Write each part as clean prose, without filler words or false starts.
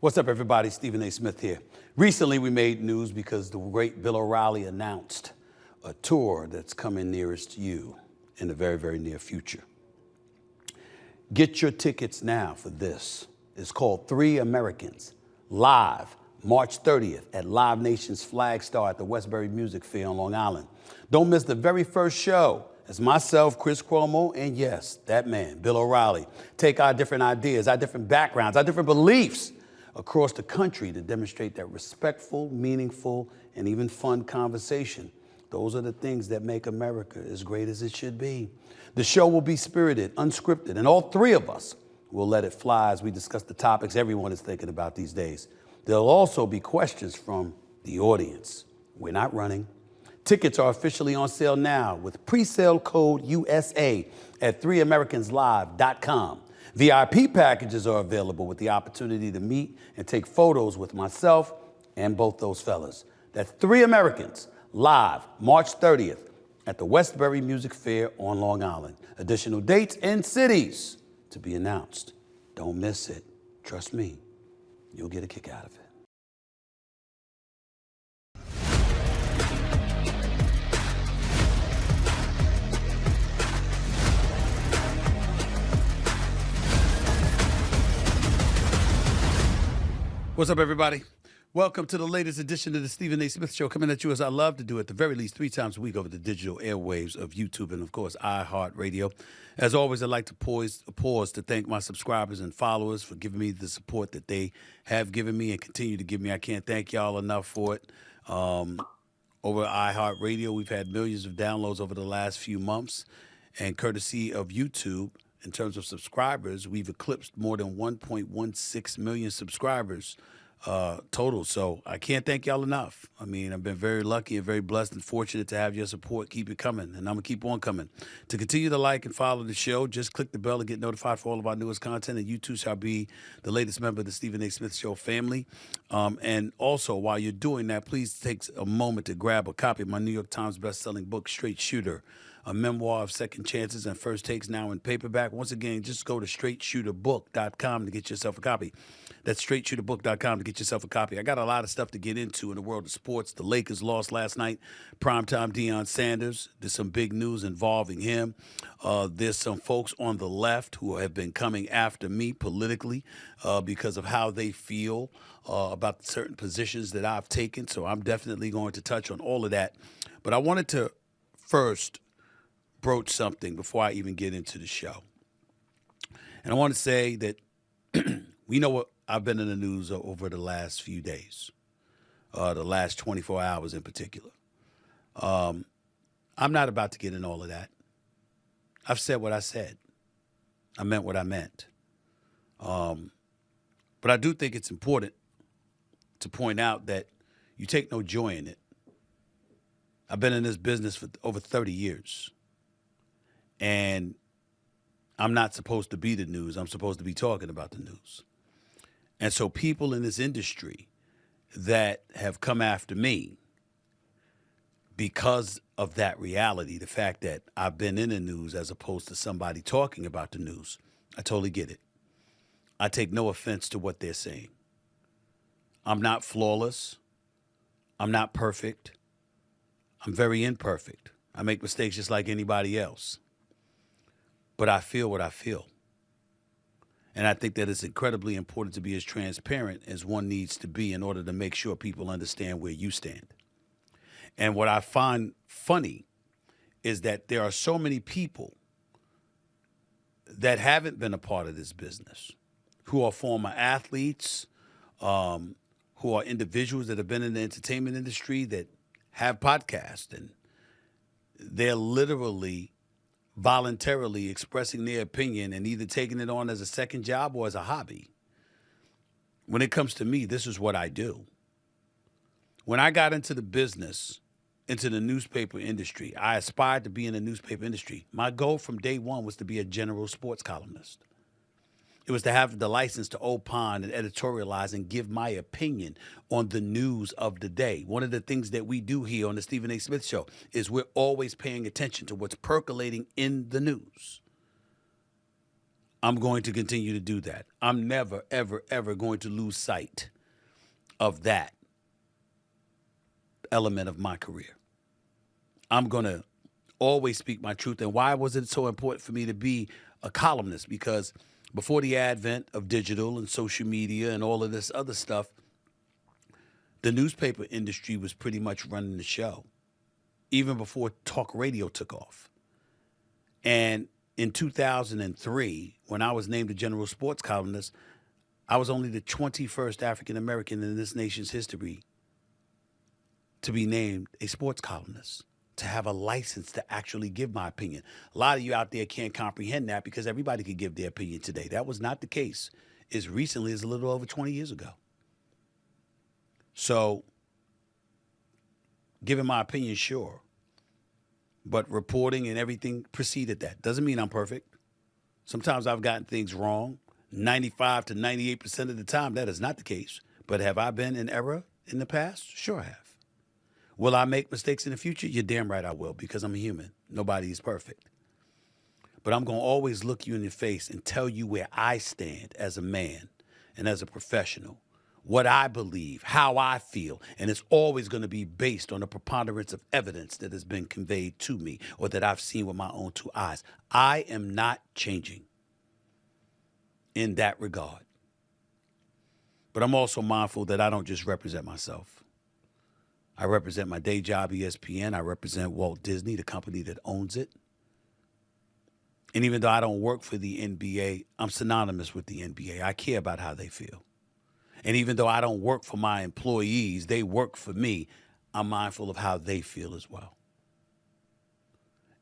What's up, everybody? Stephen A. Smith here. Recently, we made news because the great Bill O'Reilly announced a tour that's coming nearest to you in the very, very near future. Get your tickets now for this. It's called Three Americans, live March 30th at Live Nation's Flagg at the Westbury Music Fair on Long Island. Don't miss the very first show. It's myself, Chris Cuomo, and yes, that man, Bill O'Reilly. Take our different ideas, our different backgrounds, our different beliefs across the country to demonstrate that respectful, meaningful, and even fun conversation. Those are the things that make America as great as it should be. The show will be spirited, unscripted, and all three of us will let it fly as we discuss the topics everyone is thinking about these days. There'll also be questions from the audience. We're not running. Tickets are officially on sale now with pre-sale code USA at 3americanslive.com. VIP packages are available with the opportunity to meet and take photos with myself and both those fellas. That's Three Americans, live March 30th at the Westbury Music Fair on Long Island. Additional dates and cities to be announced. Don't miss it. Trust me, you'll get a kick out of it. What's up, everybody? Welcome to the latest edition of the Stephen A. Smith Show, coming at you as I love to do at the very least 3 times a week over the digital airwaves of YouTube and, of course, iHeartRadio. As always, I'd like to pause to thank my subscribers and followers for giving me the support that they have given me and continue to give me. I can't thank y'all enough for it. Over iHeartRadio, we've had millions of downloads over the last few months, and courtesy of YouTube, in terms of subscribers, we've eclipsed more than 1.16 million subscribers total. So I can't thank y'all enough. I mean, I've been very lucky and very blessed and fortunate to have your support. Keep it coming, and I'm going to keep on coming. To continue to like and follow the show, just click the bell to get notified for all of our newest content, and you too shall be the latest member of the Stephen A. Smith Show family. And also, while you're doing that, please take a moment to grab a copy of my New York Times best-selling book, Straight Shooter, a memoir of second chances and first takes, now in paperback. Once again, just go to straightshooterbook.com to get yourself a copy. That's straightshooterbook.com to get yourself a copy. I got a lot of stuff to get into in the world of sports. The Lakers lost last night. Primetime Deion Sanders. There's some big news involving him. There's some folks on the left who have been coming after me politically because of how they feel about certain positions that I've taken. So I'm definitely going to touch on all of that. But I wanted to first broach something before I even get into the show. And I want to say that we know what I've been in the news over the last few days, the last 24 hours in particular. I'm not about to get in all of that. I've said what I said. I meant what I meant. But I do think it's important to point out that you take no joy in it. I've been in this business for over 30 years. And I'm not supposed to be the news. I'm supposed to be talking about the news. And so people in this industry that have come after me because of that reality, the fact that I've been in the news as opposed to somebody talking about the news, I totally get it. I take no offense to what they're saying. I'm not flawless. I'm not perfect. I'm very imperfect. I make mistakes just like anybody else. But I feel what I feel. And I think that it's incredibly important to be as transparent as one needs to be in order to make sure people understand where you stand. And what I find funny is that there are so many people that haven't been a part of this business, who are former athletes, who are individuals that have been in the entertainment industry that have podcasts, and they're literally voluntarily expressing their opinion and either taking it on as a second job or as a hobby. When it comes to me, this is what I do. When I got into the business, into the newspaper industry, I aspired to be in the newspaper industry. My goal from day one was to be a general sports columnist. It was to have the license to opine and editorialize and give my opinion on the news of the day. One of the things that we do here on the Stephen A. Smith Show is we're always paying attention to what's percolating in the news. I'm going to continue to do that. I'm never, ever, ever going to lose sight of that element of my career. I'm going to always speak my truth. And why was it so important for me to be a columnist? Because before the advent of digital and social media and all of this other stuff, the newspaper industry was pretty much running the show, even before talk radio took off. And in 2003, when I was named the general sports columnist, I was only the 21st African American in this nation's history to be named a sports columnist, to have a license to actually give my opinion. A lot of you out there can't comprehend that because everybody could give their opinion today. That was not the case as recently as a little over 20 years ago. So, giving my opinion, sure. But reporting and everything preceded that. Doesn't mean I'm perfect. Sometimes I've gotten things wrong. 95 to 98% of the time, that is not the case. But have I been in error in the past? Sure I have. Will I make mistakes in the future? You're damn right I will, because I'm a human. Nobody is perfect. But I'm going to always look you in the face and tell you where I stand as a man and as a professional, what I believe, how I feel, and it's always going to be based on a preponderance of evidence that has been conveyed to me or that I've seen with my own two eyes. I am not changing in that regard. But I'm also mindful that I don't just represent myself. I represent my day job, ESPN. I represent Walt Disney, the company that owns it. And even though I don't work for the NBA, I'm synonymous with the NBA. I care about how they feel. And even though I don't work for my employees, they work for me, I'm mindful of how they feel as well.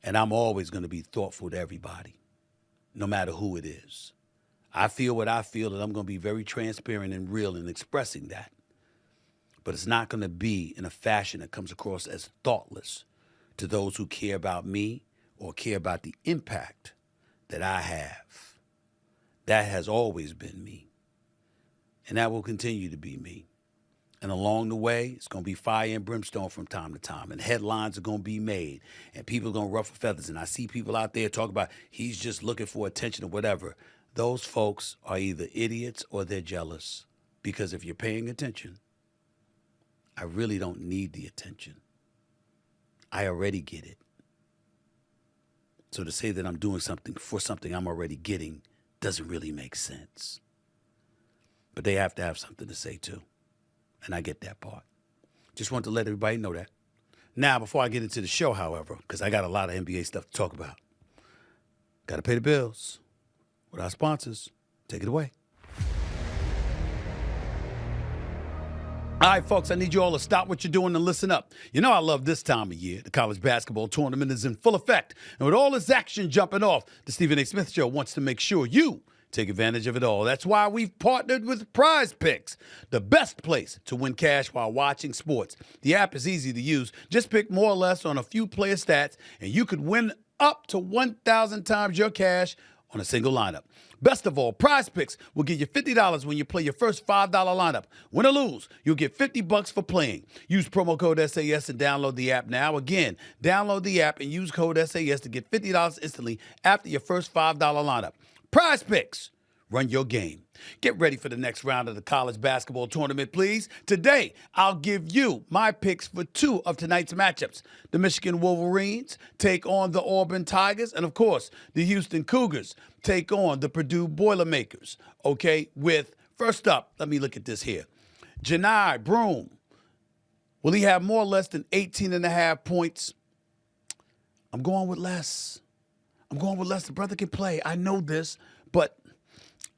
And I'm always going to be thoughtful to everybody, no matter who it is. I feel what I feel, and I'm going to be very transparent and real in expressing that. But it's not going to be in a fashion that comes across as thoughtless to those who care about me or care about the impact that I have. That has always been me. And that will continue to be me. And along the way, it's going to be fire and brimstone from time to time. And headlines are going to be made. And people are going to ruffle feathers. And I see people out there talk about he's just looking for attention or whatever. Those folks are either idiots or they're jealous. Because if you're paying attention, I really don't need the attention. I already get it. So to say that I'm doing something for something I'm already getting doesn't really make sense. But they have to have something to say too. And I get that part. Just want to let everybody know that. Now, before I get into the show, however, because I got a lot of NBA stuff to talk about, got to pay the bills with our sponsors. Take it away. All right, folks, I need you all to stop what you're doing and listen up. You know I love this time of year. The college basketball tournament is in full effect. And with all this action jumping off, the Stephen A. Smith Show wants to make sure you take advantage of it all. That's why we've partnered with Prize Picks, the best place to win cash while watching sports. The app is easy to use. Just pick more or less on a few player stats, and you could win up to 1,000 times your cash on a single lineup. Best of all, Prize Picks will give you $50 when you play your first $5 lineup. Win or lose, you'll get $50 for playing. Use promo code SAS and download the app now. Again, download the app and use code SAS to get $50 instantly after your first $5 lineup. Prize Picks. Run your game. Get ready for the next round of the college basketball tournament, please. Today, I'll give you my picks for two of tonight's matchups. The Michigan Wolverines take on the Auburn Tigers, and of course, the Houston Cougars take on the Purdue Boilermakers. Okay, with, first up, let me look at this here. Janai Broome. Will he have more or less than 18.5 points? I'm going with less. The brother can play. I know this, but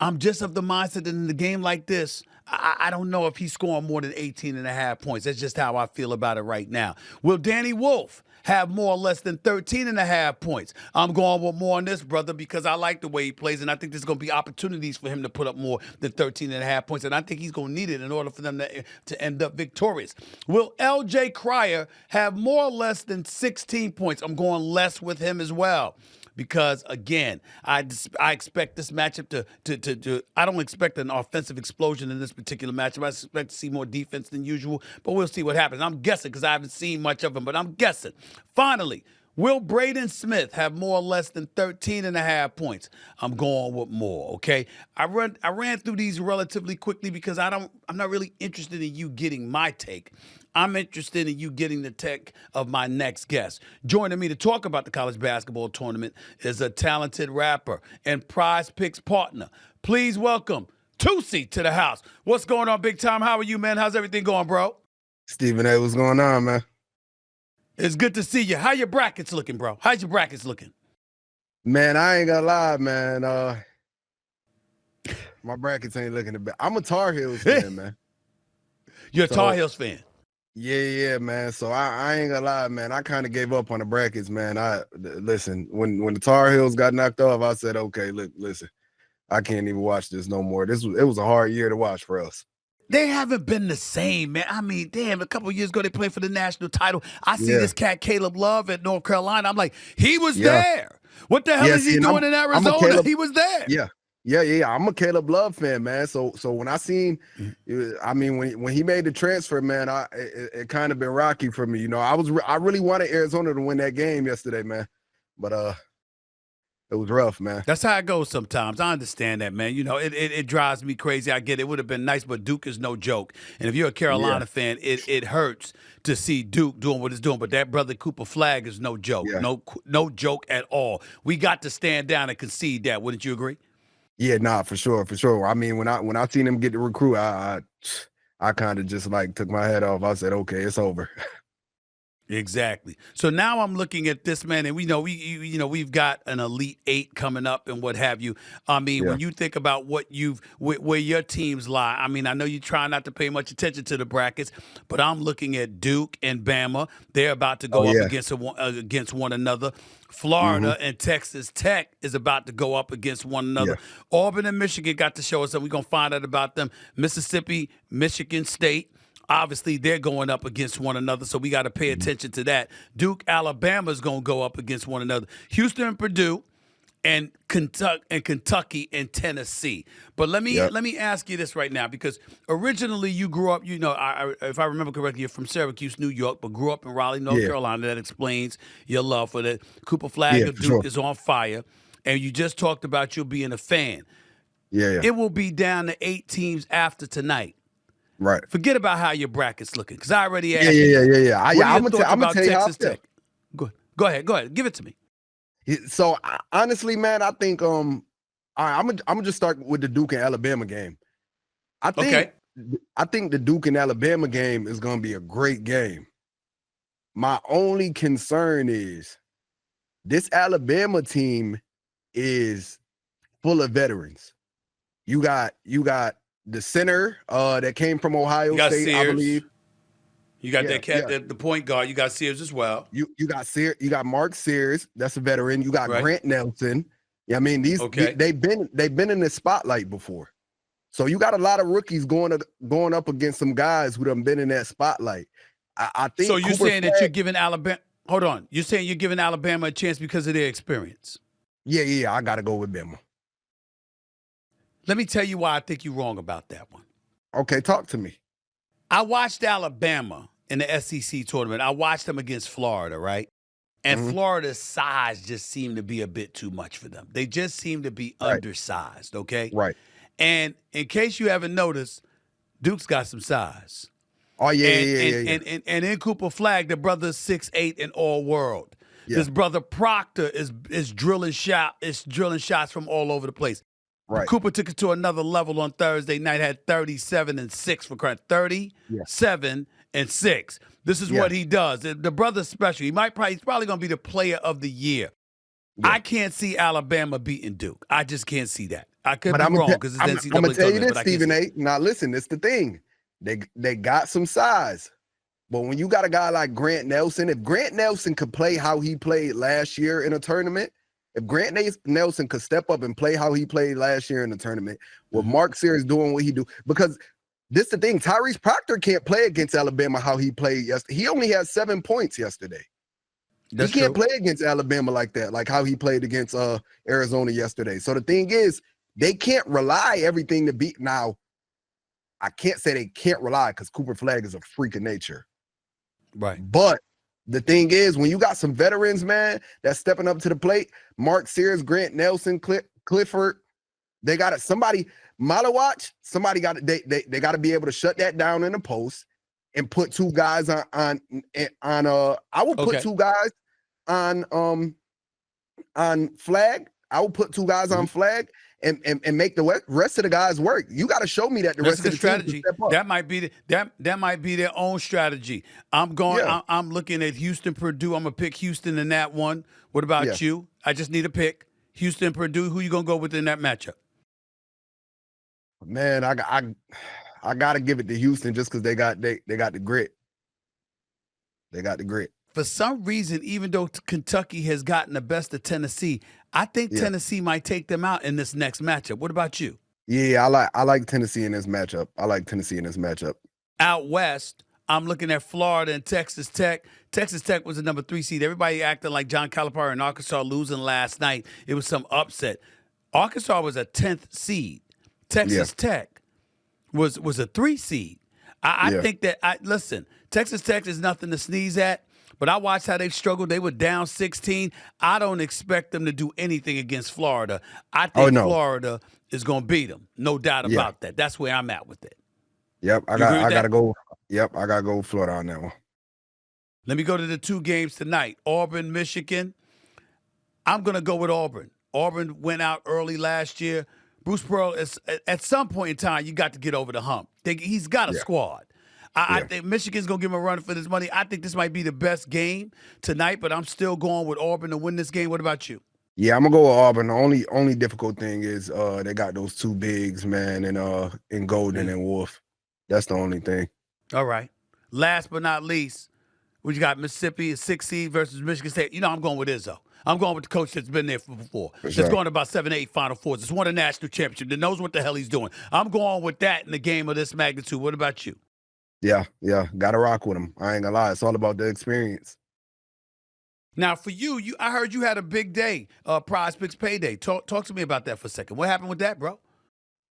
I'm just of the mindset that in a game like this, I don't know if he's scoring more than 18.5 points. That's just how I feel about it right now. Will Danny Wolf have more or less than 13.5 points? I'm going with more on this, brother, because I like the way he plays, and I think there's going to be opportunities for him to put up more than 13.5 points, and I think he's going to need it in order for them to end up victorious. Will L.J. Cryer have more or less than 16 points? I'm going less with him as well. Because, again, I expect this matchup to I don't expect an offensive explosion in this particular matchup. I expect to see more defense than usual, but we'll see what happens. I'm guessing because I haven't seen much of him, but I'm guessing. Finally, Will Braden Smith have more or less than 13.5 points? I'm going with more, okay? I ran through these relatively quickly because I'm not really interested in you getting my take. I'm interested in you getting the take of my next guest. Joining me to talk about the college basketball tournament is a talented rapper and Prize Picks partner. Please welcome Toosii to the house. What's going on, big time? How are you, man? How's everything going, bro? Stephen A., what's going on, man? It's good to see you. How your brackets looking, bro? How's your brackets looking? Man, I ain't gonna lie, man. My brackets ain't looking the best. I'm a Tar Heels fan, man. You're a Tar Heels fan? Yeah, man. So I ain't gonna lie, man. I kind of gave up on the brackets, man. Listen, when the Tar Heels got knocked off, I said, okay, listen, I can't even watch this no more. It was a hard year to watch for us. They haven't been the same, man. I mean, damn, a couple of years ago they played for the national title. I see this cat Caleb Love at North Carolina. I'm like, he was there. What the hell is he doing in Arizona? He was there. Yeah. I'm a Caleb Love fan, man. So when I seen, I mean, when he made the transfer, man, it kind of been rocky for me. You know, I really wanted Arizona to win that game yesterday, man. But it was rough, man. That's how it goes sometimes. I understand that, man. You know, it drives me crazy. I get it. It would have been nice, but Duke is no joke. And if you're a Carolina fan, it hurts to see Duke doing what it's doing. But that brother Cooper Flagg is no joke. Yeah. No joke at all. We got to stand down and concede that. Wouldn't you agree? Yeah, nah, for sure. I mean, when I seen him get the recruit, I kind of just like took my head off. I said, okay, it's over. Exactly. So now I'm looking at this, man, and we've got an Elite Eight coming up and what have you. I mean, when you think about where your teams lie, I mean, I know you try not to pay much attention to the brackets, but I'm looking at Duke and Bama. They're about to go up against one another. Florida and Texas Tech is about to go up against one another. Auburn and Michigan got to show us, and we're going to find out about them. Mississippi, Michigan State. Obviously, they're going up against one another, so we got to pay attention to that. Duke, Alabama is going to go up against one another. Houston and Purdue, and Kentucky and Tennessee. But let me ask you this right now, because originally you grew up, you know, if I remember correctly, you're from Syracuse, New York, but grew up in Raleigh, North Carolina. That explains your love for that. Cooper Flagg of Duke is on fire, and you just talked about you being a fan. It will be down to 8 teams after tonight. Right. Forget about how your bracket's looking, because I already asked you. Yeah. I'm gonna tell you how I feel. Go ahead. Give it to me. So honestly, man, I think I'm gonna just start with the Duke and Alabama game. I think the Duke and Alabama game is gonna be a great game. My only concern is this Alabama team is full of veterans. You got the center that came from Ohio State, Sears. I believe. You got that cat, the point guard. You got Sears as well. You got Sears. You got Mark Sears. That's a veteran. You got Grant Nelson. Yeah, I mean they've been in the spotlight before. So you got a lot of rookies going up against some guys who done been in that spotlight. I think. So you're saying that you're giving Alabama? Hold on. You're saying you're giving Alabama a chance because of their experience? Yeah. I got to go with Bama. Let me tell you why I think you're wrong about that one. Okay, talk to me. I watched Alabama in the SEC tournament. I watched them against Florida, right? And Florida's size just seemed to be a bit too much for them. They just seem to be undersized, okay? Right. And in case you haven't noticed, Duke's got some size. Oh, yeah. And in Cooper Flagg, the brother's 6'8" and all world. Yeah. This brother Proctor is drilling shots from all over the place. Right. Cooper took it to another level on Thursday night, had 37 and 6 for credit. 37 and 6. This is what he does. The brother's special. He's probably going to be the player of the year. Yeah. I can't see Alabama beating Duke. I just can't see that. I could be wrong because it's NCAA. I'm going to tell you this, Stephen A. Now, listen, it's the thing. They got some size. But when you got a guy like Grant Nelson, if Grant Nelson could play how he played last year in a tournament, if Grant Nelson could step up and play how he played last year in the tournament, with Mark Sears doing what he do, because this is the thing, Tyrese Proctor can't play against Alabama how he played yesterday. He only had 7 points yesterday. He can't play against Alabama like that, like how he played against Arizona yesterday. So the thing is, they can't rely everything to beat. Now, I can't say they can't rely because Cooper Flagg is a freak of nature. Right. But the thing is, when you got some veterans, man, that's stepping up to the plate, Mark Sears, Grant Nelson, Clifford, they got to somebody, Malawatch, somebody got to, they got to be able to shut that down in the post and put two guys on I will put two guys on Flagg. I will put two guys on Flagg and make the rest of the guys work. You got to show me that the rest of the strategy. Team that might be that might be their own strategy. I'm looking at Houston, Purdue. I'm gonna pick Houston in that one. What about you? I just need a pick. Houston, Purdue. Who you gonna go with in that matchup? Man, I gotta give it to Houston just because they got the grit. They got the grit. For some reason, even though Kentucky has gotten the best of Tennessee, I think Tennessee might take them out in this next matchup. What about you? Yeah, I like Tennessee in this matchup. Out west, I'm looking at Florida and Texas Tech. Texas Tech was the number 3 seed. Everybody acting like John Calipari and Arkansas losing last night. It was some upset. Arkansas was a 10th seed. Texas Tech was a 3 seed. I think that listen, Texas Tech is nothing to sneeze at. But I watched how they've struggled. They were down 16. I don't expect them to do anything against Florida. I think Florida is going to beat them. No doubt about that. That's where I'm at with it. Yep, I got to go. Yep, I got to go with Florida on that one. Let me go to the 2 games tonight. Auburn, Michigan. I'm going to go with Auburn. Auburn went out early last year. Bruce Pearl, at some point in time, you got to get over the hump. He's got a squad. I think Michigan's going to give him a run for this money. I think this might be the best game tonight, but I'm still going with Auburn to win this game. What about you? Yeah, I'm going to go with Auburn. The only difficult thing is they got those 2 bigs, man, in Golden and Wolf. That's the only thing. All right. Last but not least, we got Mississippi, a 6 seed versus Michigan State. You know, I'm going with Izzo. I'm going with the coach that's been there before. That's going to about 7, 8 Final Fours. That's won a national championship. That knows what the hell he's doing. I'm going with that in the game of this magnitude. What about you? Yeah. Got to rock with him. I ain't going to lie. It's all about the experience. Now, for you, I heard you had a big day, Prize Picks Payday. Talk to me about that for a second. What happened with that, bro?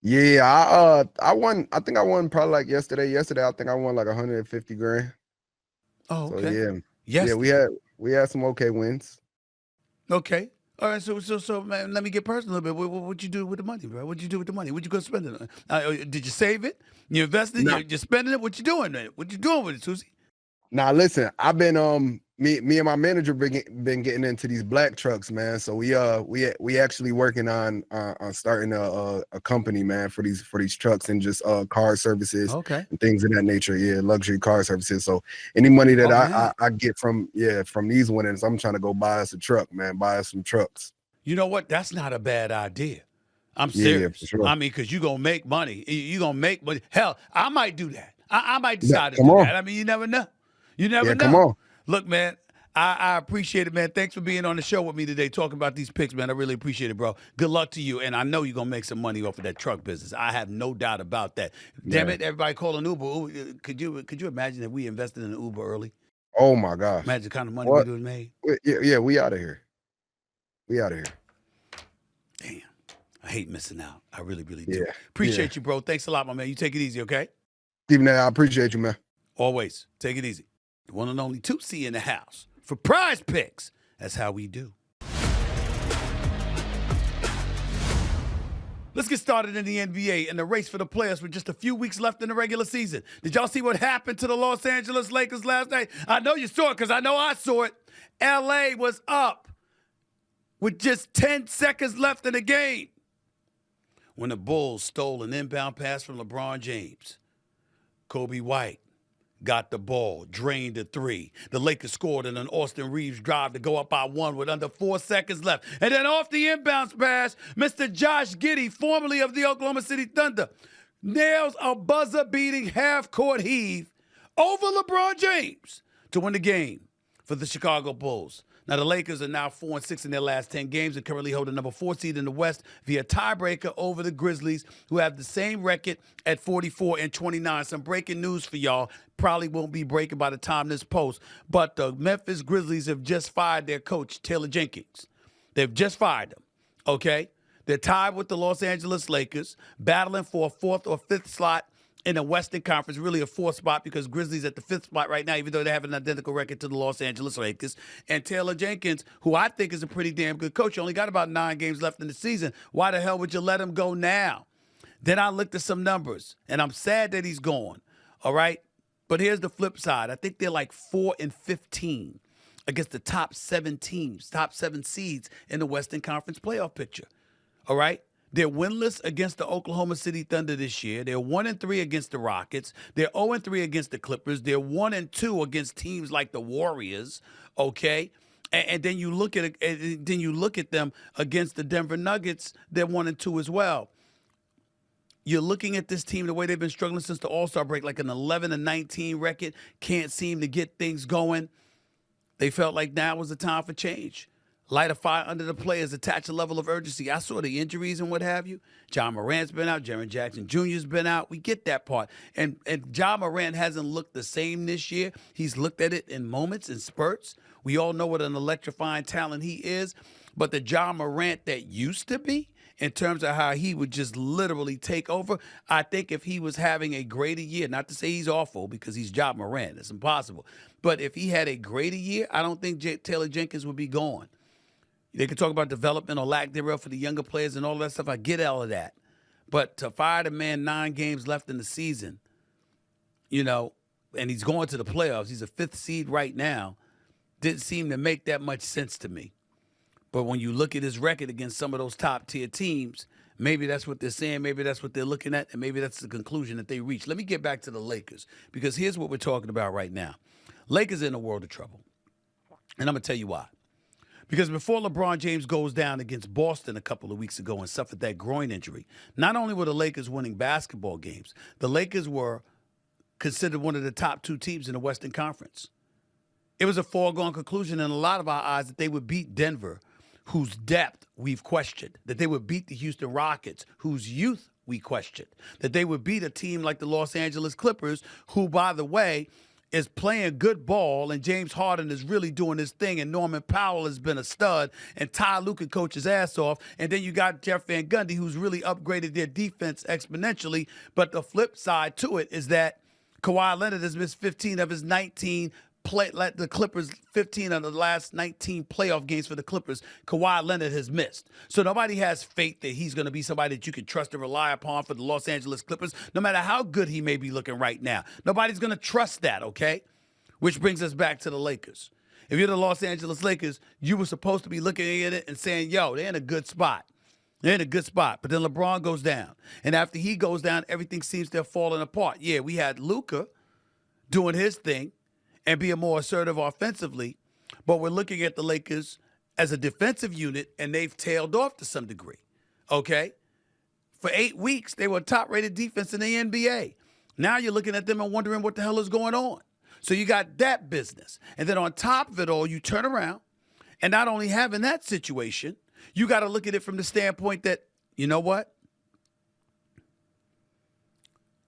Yeah, I won. I think I won probably like yesterday. Yesterday, I think I won like 150 grand. Oh, okay. So, yeah, we had some okay wins. Okay. All right, so man, let me get personal a little bit. What you do with the money, bro? What you do with the money? What you go spend it on? Did you save it? You invested? Nah. You're spending it? What you doing, man? What you doing with it, Toosii? Nah, listen, I've been me and my manager been getting into these black trucks, man. So we actually working on starting a company, man, for these trucks and just car services and things of that nature. Yeah, luxury car services. So any money that I get from these winnings, I'm trying to go buy us a truck, man. Buy us some trucks. You know what? That's not a bad idea. I'm serious. Yeah, for sure. I mean, because you're going to make money. You're going to make money. Hell, I might do that. I might decide to do that. I mean, you never know. You never know. Come on. Look, man, I appreciate it, man. Thanks for being on the show with me today, talking about these picks, man. I really appreciate it, bro. Good luck to you, and I know you're going to make some money off of that truck business. I have no doubt about that. Damn it, everybody calling Uber. Could you imagine if we invested in an Uber early? Oh, my gosh. Imagine the kind of money we would have made. Yeah, we out of here. Damn. I hate missing out. I really, really do. Appreciate you, bro. Thanks a lot, my man. You take it easy, okay? Stephen, I appreciate you, man. Always. Take it easy. The one and only Toosii in the house for Prize Picks. That's how we do. Let's get started in the NBA and the race for the players with just a few weeks left in the regular season. Did y'all see what happened to the Los Angeles Lakers last night? I know you saw it because I know I saw it. LA was up with just 10 seconds left in the game when the Bulls stole an inbound pass from LeBron James. Kobe White got the ball, drained the 3. The Lakers scored in an Austin Reeves drive to go up by 1 with under 4 seconds left. And then off the inbounds pass, Mr. Josh Giddey, formerly of the Oklahoma City Thunder, nails a buzzer-beating half-court heave over LeBron James to win the game for the Chicago Bulls. Now, the Lakers are now 4-6 in their last 10 games and currently hold the number 4 seed in the West via tiebreaker over the Grizzlies, who have the same record at 44-29. Some breaking news for y'all. Probably won't be breaking by the time this posts, but the Memphis Grizzlies have just fired their coach, Taylor Jenkins. They've just fired him, okay? They're tied with the Los Angeles Lakers, battling for a 4th or 5th slot in the Western Conference, really a fourth spot because Grizzlies at the fifth spot right now, even though they have an identical record to the Los Angeles Lakers. And Taylor Jenkins, who I think is a pretty damn good coach, only got about 9 games left in the season. Why the hell would you let him go now? Then I looked at some numbers, and I'm sad that he's gone, all right? But here's the flip side. I think they're like 4-15 against the top 7 teams, top 7 seeds in the Western Conference playoff picture, all right? They're winless against the Oklahoma City Thunder this year. They're 1-3 against the Rockets. They're 0-3 against the Clippers. They're 1-2 against teams like the Warriors. Okay, and then you look at them against the Denver Nuggets. They're 1-2 as well. You're looking at this team the way they've been struggling since the All-Star break, like an 11-19 record. Can't seem to get things going. They felt like now was the time for change. Light a fire under the players, attach a level of urgency. I saw the injuries and what have you. John Morant's been out. Jaren Jackson Jr.'s been out. We get that part. And John Morant hasn't looked the same this year. He's looked at it in moments, in spurts. We all know what an electrifying talent he is. But the John Morant that used to be, in terms of how he would just literally take over, I think if he was having a greater year, not to say he's awful because he's John Morant, it's impossible. But if he had a greater year, I don't think Taylor Jenkins would be gone. They could talk about development or lack thereof for the younger players and all that stuff. I get all of that. But to fire the man 9 games left in the season, and he's going to the playoffs, he's a 5th seed right now, didn't seem to make that much sense to me. But when you look at his record against some of those top-tier teams, maybe that's what they're saying, maybe that's what they're looking at, and maybe that's the conclusion that they reach. Let me get back to the Lakers, because here's what we're talking about right now. Lakers are in a world of trouble, and I'm going to tell you why. Because before LeBron James goes down against Boston a couple of weeks ago and suffered that groin injury, not only were the Lakers winning basketball games, the Lakers were considered one of the top 2 teams in the Western Conference. It was a foregone conclusion in a lot of our eyes that they would beat Denver, whose depth we've questioned, that they would beat the Houston Rockets, whose youth we questioned, that they would beat a team like the Los Angeles Clippers, who, by the way, is playing good ball, and James Harden is really doing his thing, and Norman Powell has been a stud, and Ty Lue can coach his ass off, and then you got Jeff Van Gundy, who's really upgraded their defense exponentially. But the flip side to it is that Kawhi Leonard has missed 15 of his 19 the Clippers, 15 of the last 19 playoff games for the Clippers, Kawhi Leonard has missed. So nobody has faith that he's going to be somebody that you can trust and rely upon for the Los Angeles Clippers, no matter how good he may be looking right now. Nobody's going to trust that, okay? Which brings us back to the Lakers. If you're the Los Angeles Lakers, you were supposed to be looking at it and saying, yo, they're in a good spot. They're in a good spot. But then LeBron goes down. And after he goes down, everything seems to have fallen apart. Yeah, we had Luka doing his thing and being more assertive offensively, but we're looking at the Lakers as a defensive unit, and they've tailed off to some degree, okay? For 8 weeks, they were a top-rated defense in the NBA. Now you're looking at them and wondering what the hell is going on. So you got that business. And then on top of it all, you turn around, and not only having that situation, you got to look at it from the standpoint that, you know what?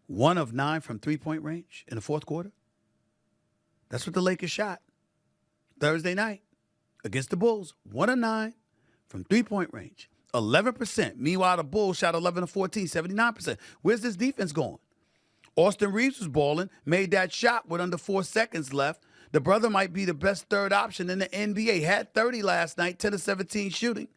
1 of 9 from three-point range in the fourth quarter. That's what the Lakers shot Thursday night against the Bulls. 1 of 9 from three-point range. 11%. Meanwhile, the Bulls shot 11 of 14, 79%. Where's this defense going? Austin Reeves was balling, made that shot with under 4 seconds left. The brother might be the best third option in the NBA. Had 30 last night, 10 of 17 shooting.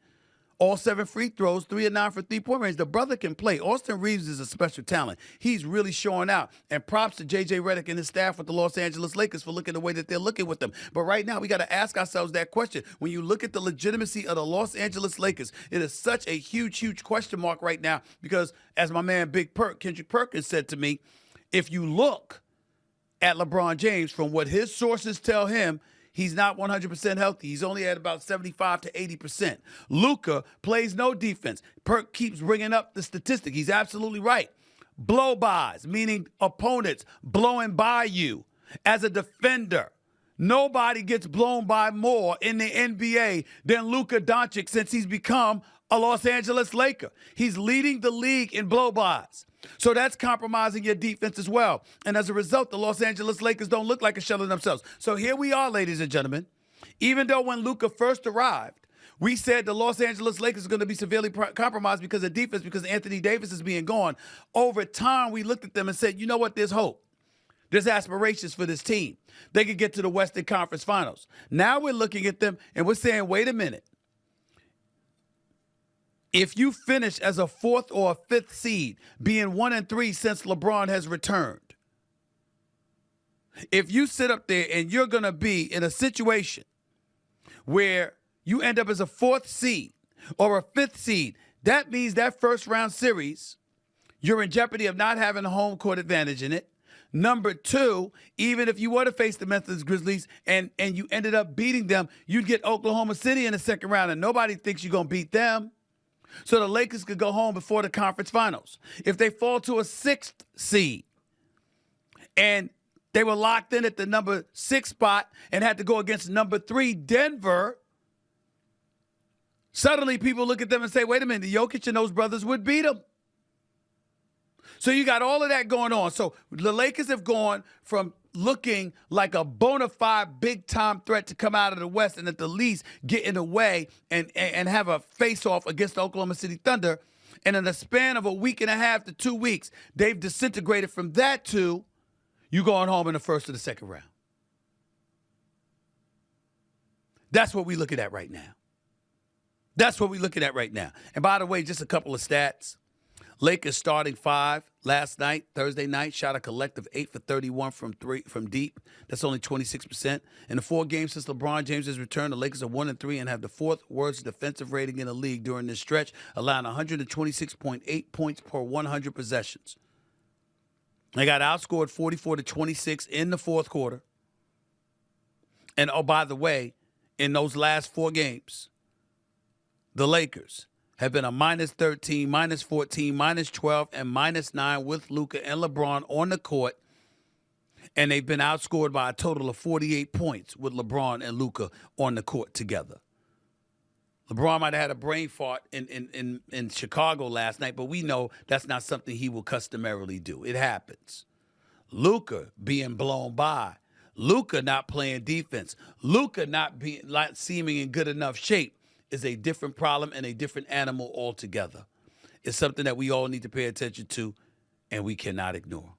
All 7 free throws, 3 of 9 for three-point range. The brother can play. Austin Reeves is a special talent. He's really showing out. And props to J.J. Redick and his staff with the Los Angeles Lakers for looking the way that they're looking with them. But right now, we got to ask ourselves that question. When you look at the legitimacy of the Los Angeles Lakers, it is such a huge, huge question mark right now because, as my man Kendrick Perkins said to me, if you look at LeBron James, from what his sources tell him, he's not 100% healthy. He's only at about 75 to 80%. Luka plays no defense. Perk keeps bringing up the statistic. He's absolutely right. Blow-bys, meaning opponents blowing by you. As a defender, nobody gets blown by more in the NBA than Luka Doncic since he's become a Los Angeles Laker. He's leading the league in blow-bys. So that's compromising your defense as well. And as a result, the Los Angeles Lakers don't look like a shell of themselves. So here we are, ladies and gentlemen. Even though when Luka first arrived, We said the Los Angeles Lakers are going to be severely compromised because of defense, because Anthony Davis is being gone. Over time, we looked at them and said, you know what, there's hope. There's aspirations for this team. They could get to the Western Conference Finals. Now we're looking at them and we're saying, wait a minute. If you finish as a 4th or a 5th seed, being 1-3 since LeBron has returned, if you sit up there and you're going to be in a situation where you end up as a 4th seed or a 5th seed, that means that first round series, you're in jeopardy of not having a home court advantage in it. Number 2, even if you were to face the Memphis Grizzlies and you ended up beating them, you'd get Oklahoma City in the second round, and nobody thinks you're going to beat them. So the Lakers could go home before the conference finals. If they fall to a 6th seed and they were locked in at the number 6 spot and had to go against number 3 Denver, suddenly people look at them and say, wait a minute, Jokic and those brothers would beat them. So you got all of that going on. So the Lakers have gone from looking like a bona fide big-time threat to come out of the West and at the least get in the way and have a face-off against the Oklahoma City Thunder. And in the span of a week and a half to 2 weeks, they've disintegrated from that to you going home in the first or the second round. That's what we're looking at right now. That's what we're looking at right now. And by the way, just a couple of stats. Lakers starting 5 last night, Thursday night, shot a collective 8 for 31 from deep. That's only 26%. In the 4 games since LeBron James has returned, the Lakers are 1-3 and have the 4th worst defensive rating in the league during this stretch, allowing 126.8 points per 100 possessions. They got outscored 44-26 in the 4th quarter. And oh, by the way, in those last 4 games, the Lakers have been a -13, -14, -12, and -9 with Luka and LeBron on the court, and they've been outscored by a total of 48 points with LeBron and Luka on the court together. LeBron might have had a brain fart in Chicago last night, but we know that's not something he will customarily do. It happens. Luka being blown by, Luka not playing defense, Luka not seeming in good enough shape is a different problem and a different animal altogether. It's something that we all need to pay attention to, and we cannot ignore.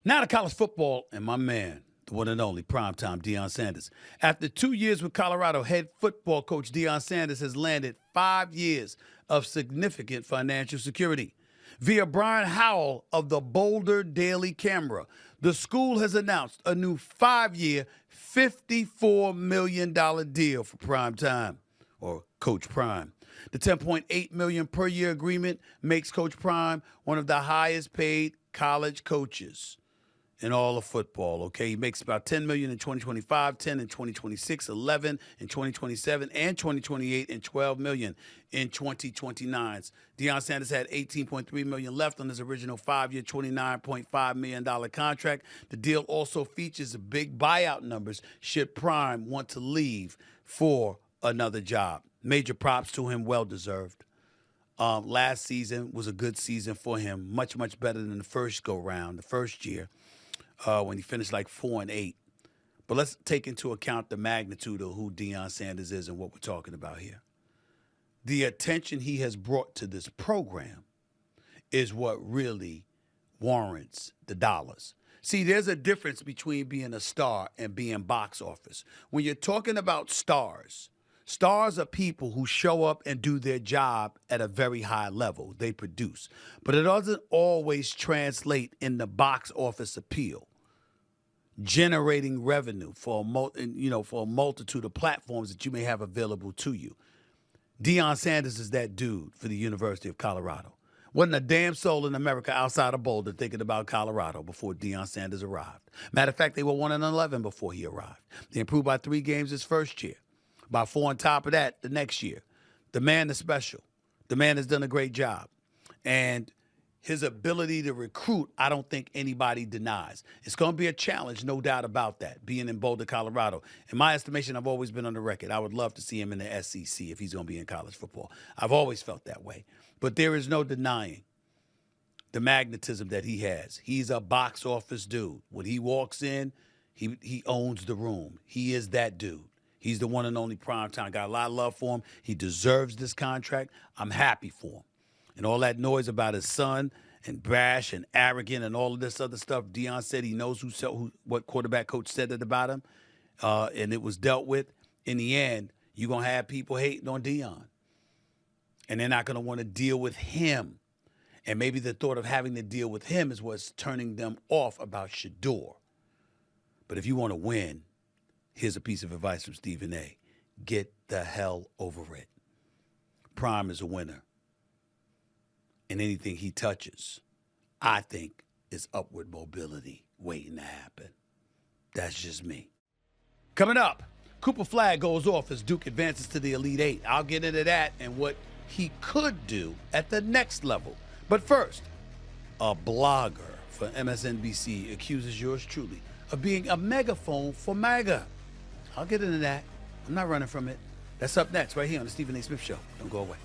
Now to college football, and my man, the one and only primetime Deion Sanders. After 2 years with Colorado, head football coach Deion Sanders has landed 5 years of significant financial security. Via Brian Howell of the Boulder Daily Camera, the school has announced a new 5-year, $54 million deal for primetime, or Coach Prime. The $10.8 million per year agreement makes Coach Prime one of the highest paid college coaches in all of football, okay? He makes about $10 million in 2025, $10 in 2026, $11 in 2027, and 2028, and $12 million in 2029. Deion Sanders had $18.3 million left on his original 5-year, $29.5 million contract. The deal also features big buyout numbers should Prime want to leave for another job. Major props to him, well-deserved. Last season was a good season for him, much, much better than the first go-round, the first year, when he finished like 4-8. But let's take into account the magnitude of who Deion Sanders is and what we're talking about here. The attention he has brought to this program is what really warrants the dollars. See, there's a difference between being a star and being box office. When you're talking about stars, stars are people who show up and do their job at a very high level. They produce. But it doesn't always translate in the box office appeal, generating revenue for a multitude of platforms that you may have available to you. Deion Sanders is that dude for the University of Colorado. Wasn't a damn soul in America outside of Boulder thinking about Colorado before Deion Sanders arrived. Matter of fact, they were 1-11 before he arrived. They improved by 3 games his first year, by 4 on top of that the next year. The man is special. The man has done a great job. And his ability to recruit, I don't think anybody denies. It's going to be a challenge, no doubt about that, being in Boulder, Colorado. In my estimation, I've always been on the record. I would love to see him in the SEC if he's going to be in college football. I've always felt that way. But there is no denying the magnetism that he has. He's a box office dude. When he walks in, he owns the room. He is that dude. He's the one and only primetime. Got a lot of love for him. He deserves this contract. I'm happy for him. And all that noise about his son and brash and arrogant and all of this other stuff, Deion said he knows what quarterback coach said it about him, and it was dealt with. In the end, you're going to have people hating on Deion. And they're not going to want to deal with him. And maybe the thought of having to deal with him is what's turning them off about Shador. But if you want to win, here's a piece of advice from Stephen A. Get the hell over it. Prime is a winner. And anything he touches, I think, is upward mobility waiting to happen. That's just me. Coming up, Cooper Flagg goes off as Duke advances to the Elite Eight. I'll get into that and what he could do at the next level. But first, a blogger for MSNBC accuses yours truly of being a megaphone for MAGA. I'll get into that. I'm not running from it. That's up next right here on the Stephen A. Smith Show. Don't go away.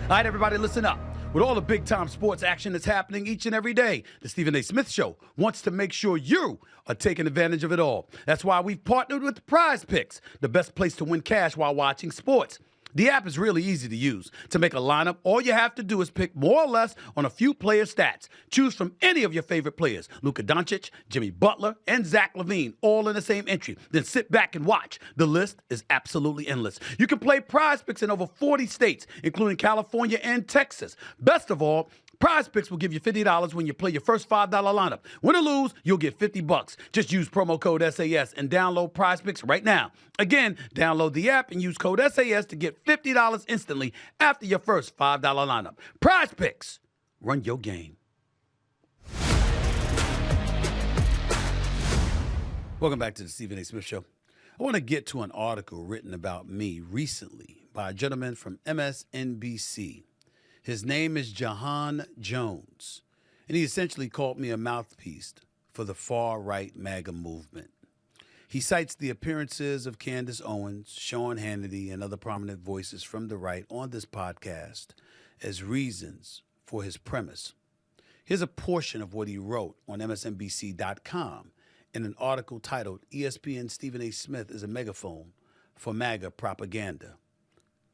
All right, everybody, listen up. With all the big-time sports action that's happening each and every day, the Stephen A. Smith Show wants to make sure you are taking advantage of it all. That's why we've partnered with Prize Picks, the best place to win cash while watching sports. The app is really easy to use. To make a lineup, all you have to do is pick more or less on a few player stats. Choose from any of your favorite players, Luka Doncic, Jimmy Butler, and Zach LaVine, all in the same entry. Then sit back and watch. The list is absolutely endless. You can play Prize Picks in over 40 states, including California and Texas. Best of all, Prize Picks will give you $50 when you play your first $5 lineup. Win or lose, you'll get $50. Just use promo code SAS and download Prize Picks right now. Again, download the app and use code SAS to get $50 instantly after your first $5 lineup. Prize Picks. Run your game. Welcome back to the Stephen A. Smith Show. I want to get to an article written about me recently by a gentleman from MSNBC. His name is Jahan Jones, and he essentially called me a mouthpiece for the far-right MAGA movement. He cites the appearances of Candace Owens, Sean Hannity, and other prominent voices from the right on this podcast as reasons for his premise. Here's a portion of what he wrote on MSNBC.com in an article titled, ESPN Stephen A. Smith is a megaphone for MAGA propaganda.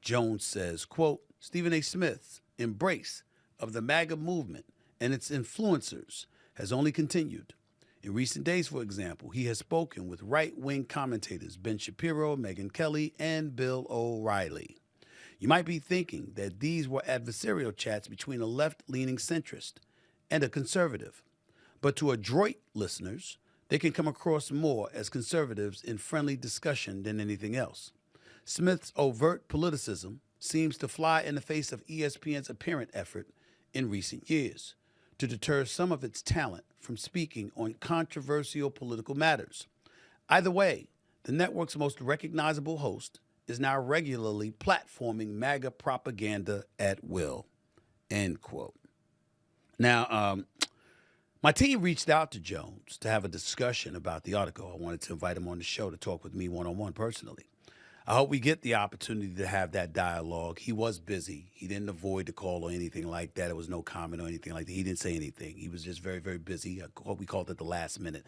Jones says, quote, Stephen A. Smith's embrace of the MAGA movement and its influencers has only continued. In recent days, for example, he has spoken with right-wing commentators Ben Shapiro, Megyn Kelly, and Bill O'Reilly. You might be thinking that these were adversarial chats between a left-leaning centrist and a conservative. But to adroit listeners, they can come across more as conservatives in friendly discussion than anything else. Smith's overt politicism seems to fly in the face of ESPN's apparent effort in recent years to deter some of its talent from speaking on controversial political matters. Either way, the network's most recognizable host is now regularly platforming MAGA propaganda at will, end quote. Now, my team reached out to Jones to have a discussion about the article. I wanted to invite him on the show to talk with me one-on-one personally. I hope we get the opportunity to have that dialogue. He was busy. He didn't avoid the call or anything like that. There was no comment or anything like that. He didn't say anything. He was just very, very busy. We called it the last minute.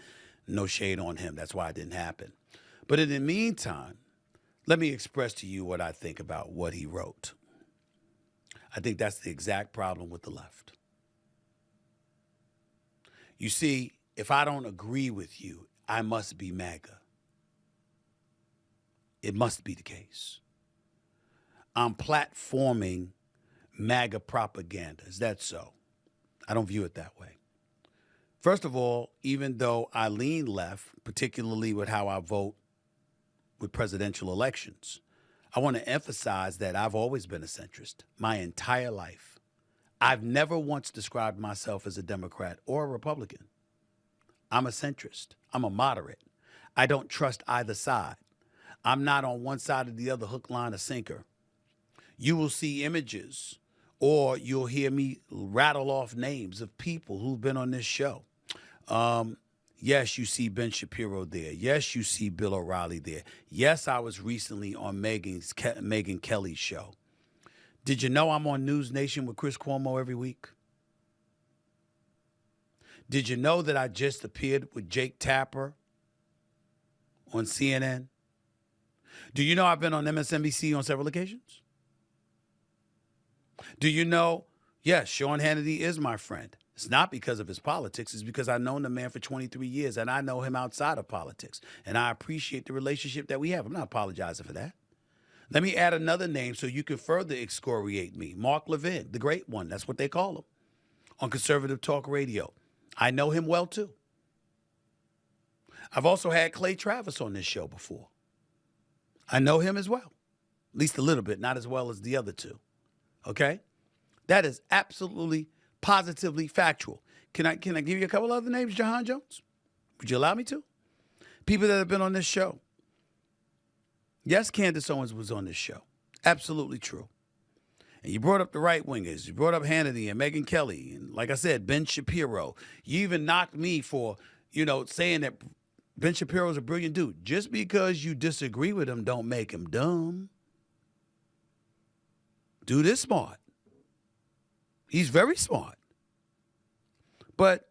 No shade on him. That's why it didn't happen. But in the meantime, let me express to you what I think about what he wrote. I think that's the exact problem with the left. You see, if I don't agree with you, I must be MAGA. It must be the case. I'm platforming MAGA propaganda. Is that so? I don't view it that way. First of all, even though I lean left, particularly with how I vote with presidential elections, I want to emphasize that I've always been a centrist my entire life. I've never once described myself as a Democrat or a Republican. I'm a centrist. I'm a moderate. I don't trust either side. I'm not on one side or the other, hook, line, or sinker. You will see images or you'll hear me rattle off names of people who've been on this show. Yes, you see Ben Shapiro there. Yes, you see Bill O'Reilly there. Yes, I was recently on Megyn Kelly's show. Did you know I'm on News Nation with Chris Cuomo every week? Did you know that I just appeared with Jake Tapper on CNN? Do you know I've been on MSNBC on several occasions? Do you know, yes, Sean Hannity is my friend. It's not because of his politics. It's because I've known the man for 23 years, and I know him outside of politics. And I appreciate the relationship that we have. I'm not apologizing for that. Let me add another name so you can further excoriate me. Mark Levin, the great one. That's what they call him on Conservative Talk Radio. I know him well, too. I've also had Clay Travis on this show before. I know him as well, at least a little bit, not as well as the other two. Okay? That is absolutely, positively factual. Can I give you a couple other names, Jahan Jones? Would you allow me to? People that have been on this show. Yes, Candace Owens was on this show. Absolutely true. And you brought up the right wingers. You brought up Hannity and Megyn Kelly. And like I said, Ben Shapiro. You even knocked me for, saying that Ben Shapiro's a brilliant dude. Just because you disagree with him don't make him dumb. Dude is smart. He's very smart. But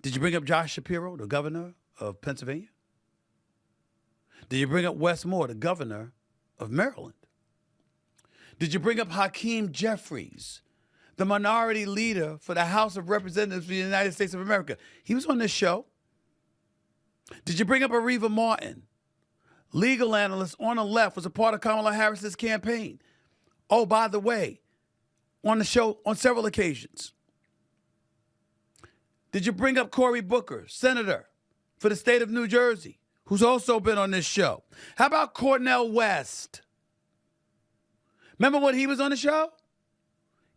did you bring up Josh Shapiro, the governor of Pennsylvania? Did you bring up Wes Moore, the governor of Maryland? Did you bring up Hakeem Jeffries, the minority leader for the House of Representatives of the United States of America? He was on this show. Did you bring up Areva Martin, legal analyst on the left, was a part of Kamala Harris's campaign? Oh, by the way, on the show on several occasions. Did you bring up Cory Booker, senator for the state of New Jersey, who's also been on this show? How about Cornel West? Remember when he was on the show?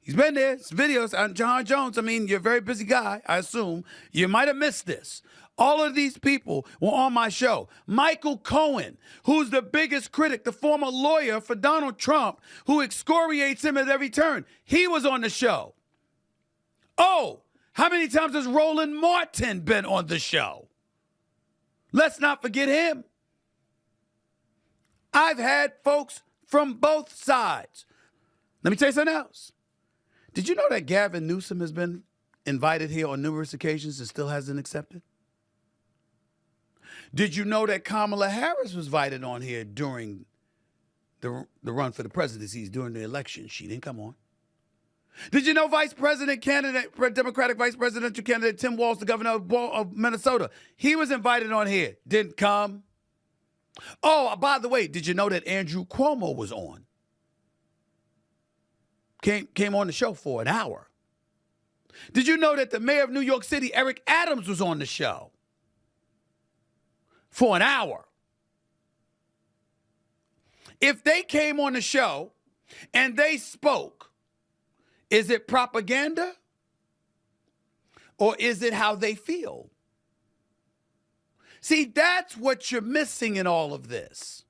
He's been there. It's videos. Jahan Jones, you're a very busy guy, I assume. You might have missed this. All of these people were on my show. Michael Cohen, who's the biggest critic, the former lawyer for Donald Trump, who excoriates him at every turn. He was on the show. Oh, how many times has Roland Martin been on the show? Let's not forget him. I've had folks from both sides. Let me tell you something else. Did you know that Gavin Newsom has been invited here on numerous occasions and still hasn't accepted? Did you know that Kamala Harris was invited on here during the run for the presidency, during the election? She didn't come on. Did you know Democratic vice presidential candidate Tim Walz, the governor of Minnesota, he was invited on here, didn't come? Oh, by the way, did you know that Andrew Cuomo was on? Came on the show for an hour. Did you know that the mayor of New York City, Eric Adams, was on the show for an hour? If they came on the show and they spoke, is it propaganda or is it how they feel? See, that's what you're missing in all of this.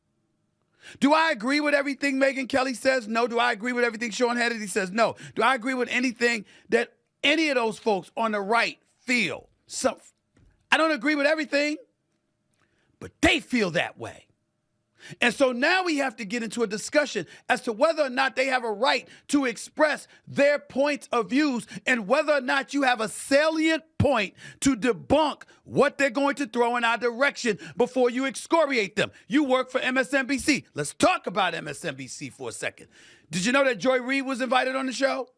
Do I agree with everything Megyn Kelly says? No. Do I agree with everything Sean Hannity says? No. Do I agree with anything that any of those folks on the right feel? I don't agree with everything, but they feel that way. And so now we have to get into a discussion as to whether or not they have a right to express their points of views and whether or not you have a salient point to debunk what they're going to throw in our direction before you excoriate them. You work for MSNBC. Let's talk about MSNBC for a second. Did you know that Joy Reid was invited on the show?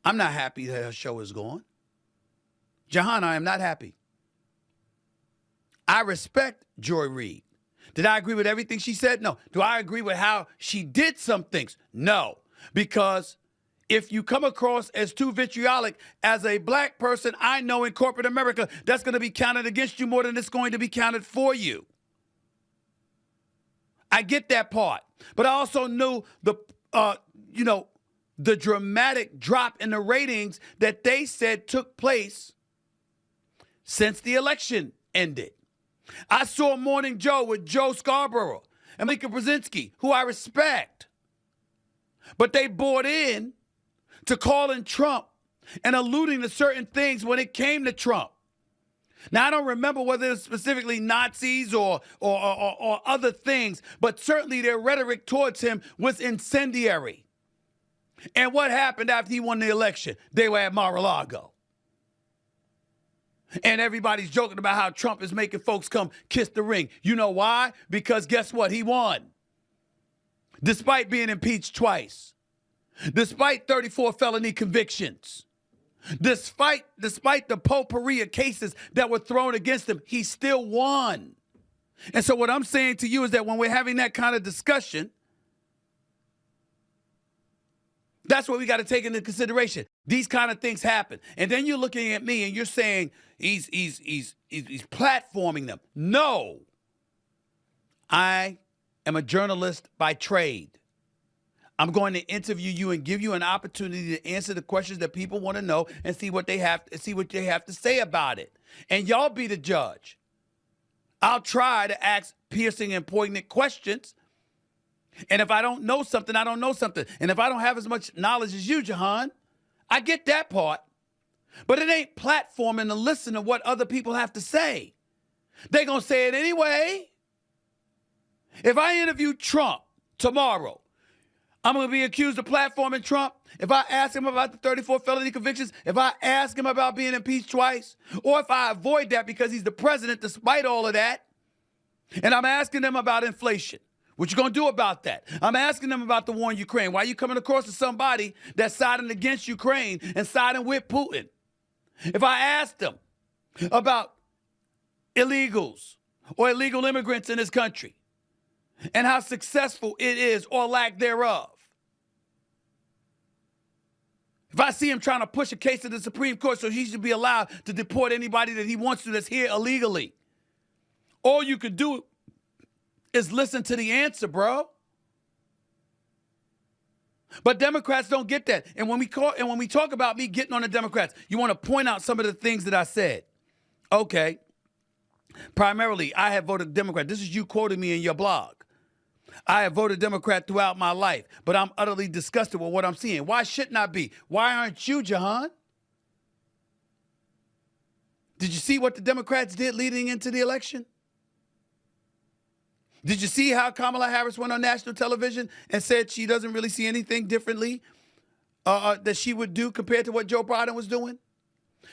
I'm not happy that her show is gone. Jahan, I am not happy. I respect Joy Reid. Did I agree with everything she said? No. Do I agree with how she did some things? No. Because if you come across as too vitriolic as a black person, I know in corporate America, that's going to be counted against you more than it's going to be counted for you. I get that part. But I also knew the dramatic drop in the ratings that they said took place since the election ended. I saw Morning Joe with Joe Scarborough and Mika Brzezinski, who I respect. But they bought in to calling Trump and alluding to certain things when it came to Trump. Now, I don't remember whether it was specifically Nazis or other things, but certainly their rhetoric towards him was incendiary. And what happened after he won the election? They were at Mar-a-Lago. And everybody's joking about how Trump is making folks come kiss the ring. You know why? Because guess what? He won. Despite being impeached twice. Despite 34 felony convictions. Despite the potpourri of cases that were thrown against him, he still won. And so what I'm saying to you is that when we're having that kind of discussion, that's what we got to take into consideration. These kind of things happen. And then you're looking at me and you're saying he's platforming them. No. I am a journalist by trade. I'm going to interview you and give you an opportunity to answer the questions that people want to know and see what they have to say about it. And y'all be the judge. I'll try to ask piercing and poignant questions. And if I don't know something, I don't know something. And if I don't have as much knowledge as you, Jahan, I get that part. But it ain't platforming to listen to what other people have to say. They're going to say it anyway. If I interview Trump tomorrow, I'm going to be accused of platforming Trump. If I ask him about the 34 felony convictions, if I ask him about being impeached twice, or if I avoid that because he's the president despite all of that, and I'm asking them about inflation, what you going to do about that? I'm asking them about the war in Ukraine. Why are you coming across to somebody that's siding against Ukraine and siding with Putin? If I ask them about illegals or illegal immigrants in this country and how successful it is or lack thereof, if I see him trying to push a case to the Supreme Court so he should be allowed to deport anybody that he wants to that's here illegally, all you could do is listen to the answer, bro. But Democrats don't get that. And when we talk about me getting on the Democrats, you want to point out some of the things that I said. Okay. Primarily, I have voted Democrat. This is you quoting me in your blog. I have voted Democrat throughout my life, but I'm utterly disgusted with what I'm seeing. Why shouldn't I be? Why aren't you, Jahan? Did you see what the Democrats did leading into the election? Did you see how Kamala Harris went on national television and said she doesn't really see anything differently that she would do compared to what Joe Biden was doing?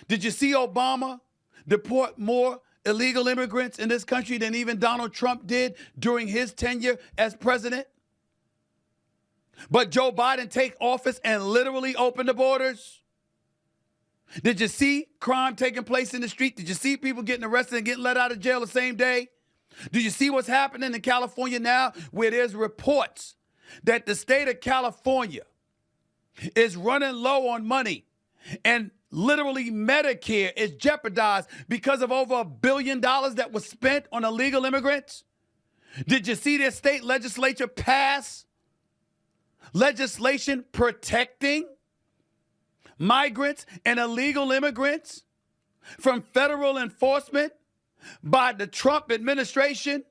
Did you see Obama deport more illegal immigrants in this country than even Donald Trump did during his tenure as president? But Joe Biden take office and literally open the borders? Did you see crime taking place in the street? Did you see people getting arrested and getting let out of jail the same day? Do you see what's happening in California now, where there's reports that the state of California is running low on money and literally Medicare is jeopardized because of over $1 billion that was spent on illegal immigrants? Did you see their state legislature pass legislation protecting migrants and illegal immigrants from federal enforcement by the Trump administration?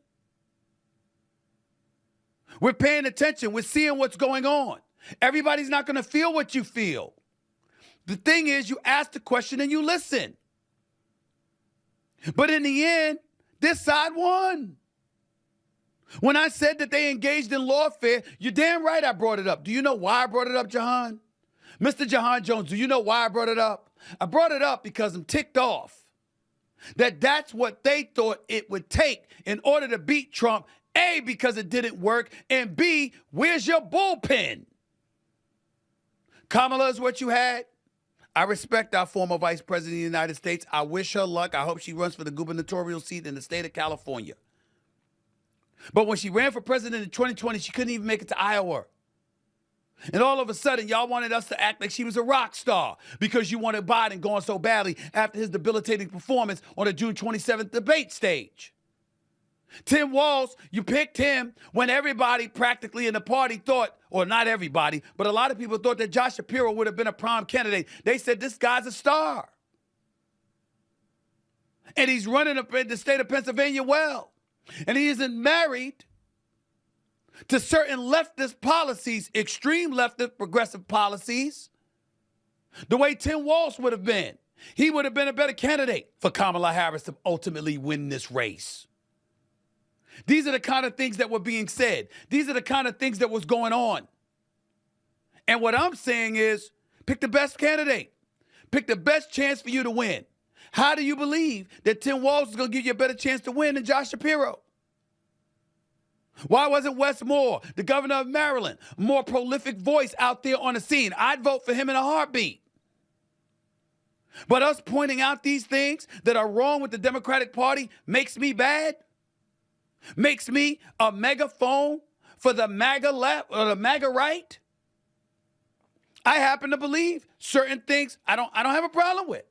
We're paying attention. We're seeing what's going on. Everybody's not going to feel what you feel. The thing is, you ask the question and you listen. But in the end, this side won. When I said that they engaged in lawfare, you're damn right I brought it up. Do you know why I brought it up, Jahan? Mr. Jahan Jones, do you know why I brought it up? I brought it up because I'm ticked off that that's what they thought it would take in order to beat Trump. A, because it didn't work, and B, where's your bullpen? Kamala is what you had. I respect our former vice president of the United States. I wish her luck. I hope she runs for the gubernatorial seat in the state of California. But when she ran for president in 2020, she couldn't even make it to Iowa. And all of a sudden, y'all wanted us to act like she was a rock star because you wanted Biden going so badly after his debilitating performance on the June 27th debate stage. Tim Walz, you picked him when everybody practically in the party thought, or not everybody, but a lot of people thought that Josh Shapiro would have been a prime candidate. They said, this guy's a star. And he's running the state of Pennsylvania well. And he isn't married to certain leftist policies, extreme leftist progressive policies, the way Tim Walz would have been. He would have been a better candidate for Kamala Harris to ultimately win this race. These are the kind of things that were being said. These are the kind of things that was going on. And what I'm saying is pick the best candidate. Pick the best chance for you to win. How do you believe that Tim Walz is going to give you a better chance to win than Josh Shapiro? Why wasn't Wes Moore, the governor of Maryland, a more prolific voice out there on the scene? I'd vote for him in a heartbeat. But us pointing out these things that are wrong with the Democratic Party makes me bad? Makes me a megaphone for the MAGA left or the MAGA right? I happen to believe certain things I don't have a problem with.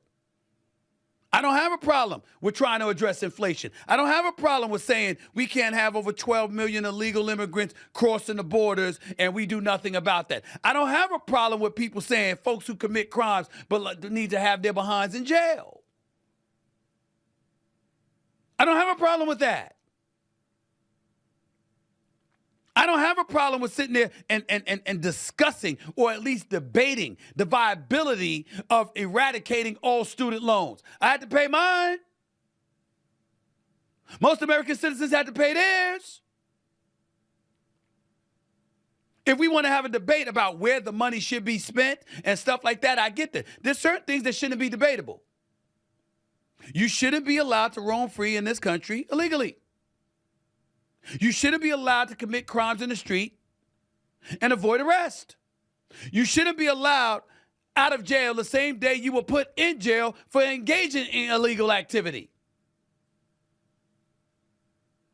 I don't have a problem with trying to address inflation. I don't have a problem with saying we can't have over 12 million illegal immigrants crossing the borders and we do nothing about that. I don't have a problem with people saying folks who commit crimes but need to have their behinds in jail. I don't have a problem with that. I don't have a problem with sitting there and discussing or at least debating the viability of eradicating all student loans. I had to pay mine. Most American citizens had to pay theirs. If we want to have a debate about where the money should be spent and stuff like that, I get that. There's certain things that shouldn't be debatable. You shouldn't be allowed to roam free in this country illegally. You shouldn't be allowed to commit crimes in the street and avoid arrest. You shouldn't be allowed out of jail the same day you were put in jail for engaging in illegal activity.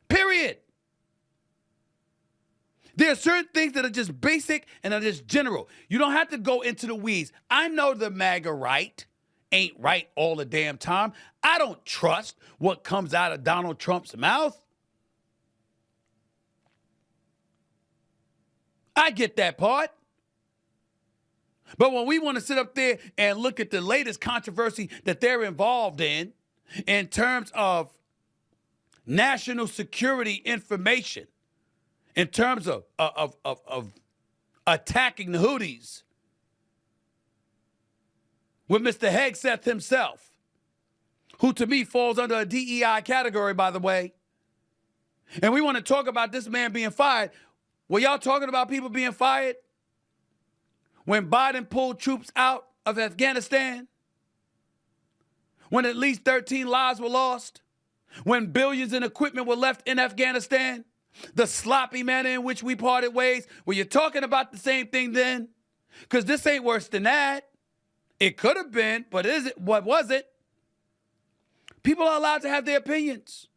Period. There are certain things that are just basic and are just general. You don't have to go into the weeds. I know the MAGA right ain't right all the damn time. I don't trust what comes out of Donald Trump's mouth. I get that part. But when we want to sit up there and look at the latest controversy that they're involved in terms of national security information, in terms of attacking the Houthis with Mr. Hegseth himself, who to me falls under a DEI category, by the way, and we want to talk about this man being fired. Were y'all talking about people being fired when Biden pulled troops out of Afghanistan? When at least 13 lives were lost? When billions in equipment were left in Afghanistan? The sloppy manner in which we parted ways? Were you talking about the same thing then? Because this ain't worse than that. It could have been, but is it? What was it? People are allowed to have their opinions.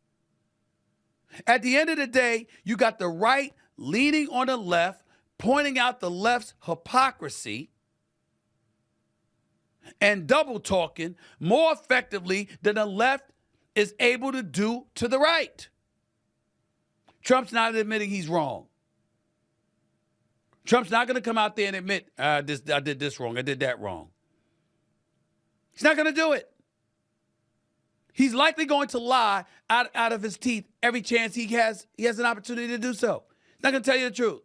At the end of the day, you got the right leaning on the left, pointing out the left's hypocrisy and double talking more effectively than the left is able to do to the right. Trump's not admitting he's wrong. Trump's not going to come out there and admit, I did this wrong, I did that wrong. He's not going to do it. He's likely going to lie out of his teeth every chance he has an opportunity to do so. Not going to tell you the truth.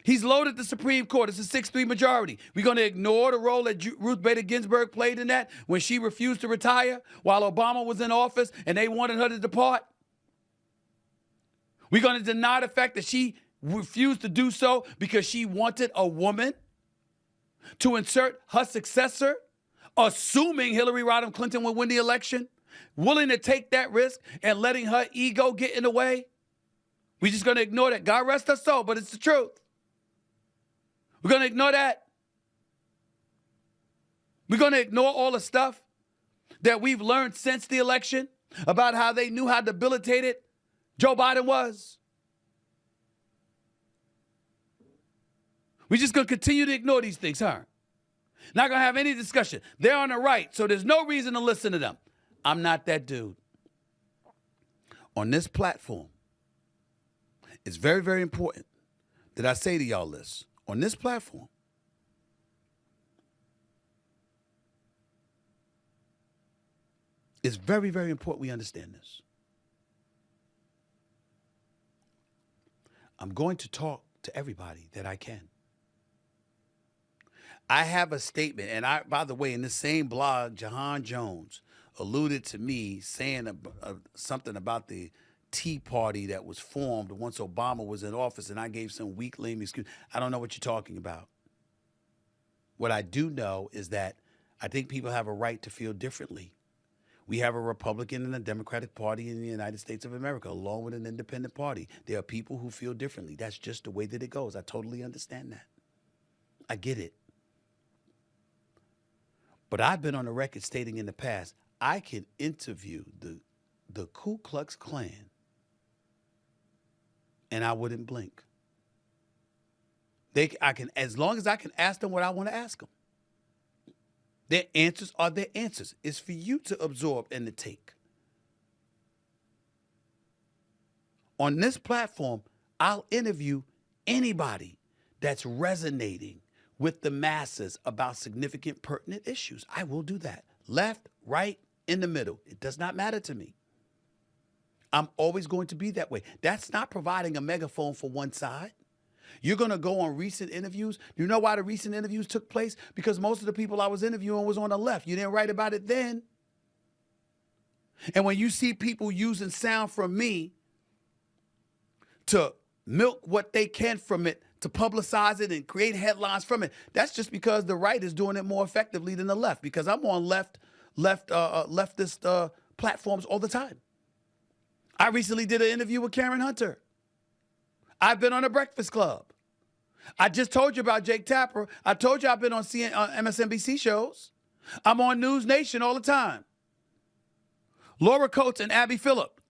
He's loaded the Supreme Court. It's a 6-3 majority. We're going to ignore the role that Ruth Bader Ginsburg played in that when she refused to retire while Obama was in office and they wanted her to depart. We're going to deny the fact that she refused to do so because she wanted a woman to insert her successor, assuming Hillary Rodham Clinton would win the election, willing to take that risk and letting her ego get in the way. We're just going to ignore that. God rest her soul, but it's the truth. We're going to ignore that. We're going to ignore all the stuff that we've learned since the election about how they knew how debilitated Joe Biden was. We're just going to continue to ignore these things, huh? Not going to have any discussion. They're on the right, so there's no reason to listen to them. I'm not that dude. On this platform, it's very, very important that I say to y'all this. On this platform, it's very, very important we understand this. I'm going to talk to everybody that I can. I have a statement, and by the way, in the same blog, Jahan Jones alluded to me saying something about the Tea Party that was formed once Obama was in office, and I gave some weak, lame excuse. I don't know what you're talking about. What I do know is that I think people have a right to feel differently. We have a Republican and a Democratic Party in the United States of America, along with an independent party. There are people who feel differently. That's just the way that it goes. I totally understand that. I get it. But I've been on the record stating in the past, I can interview the Ku Klux Klan and I wouldn't blink. As long as I can ask them what I want to ask them. Their answers are their answers. It's for you to absorb and to take. On this platform, I'll interview anybody that's resonating with the masses about significant, pertinent issues. I will do that. Left, right, in the middle. It does not matter to me. I'm always going to be that way. That's not providing a megaphone for one side. You're going to go on recent interviews. You know why the recent interviews took place? Because most of the people I was interviewing was on the left. You didn't write about it then. And when you see people using sound from me to milk what they can from it, to publicize it and create headlines from it, that's just because the right is doing it more effectively than the left, because I'm on leftist platforms all the time. I recently did an interview with Karen Hunter. I've been on a Breakfast Club. I just told you about Jake Tapper. I told you I've been on MSNBC shows. I'm on News Nation all the time. Laura Coates and Abby Phillip.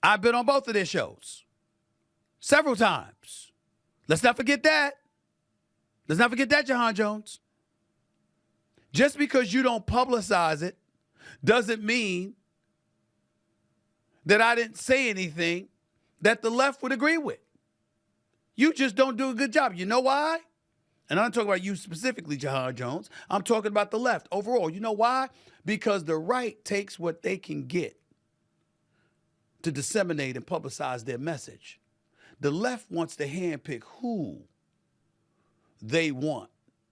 I've been on both of their shows several times. Let's not forget that. Let's not forget that, Jahan Jones. Just because you don't publicize it doesn't mean that I didn't say anything that the left would agree with. You just don't do a good job. You know why? And I'm not talking about you specifically, Jahan Jones. I'm talking about the left overall. You know why? Because the right takes what they can get to disseminate and publicize their message. The left wants to handpick who they want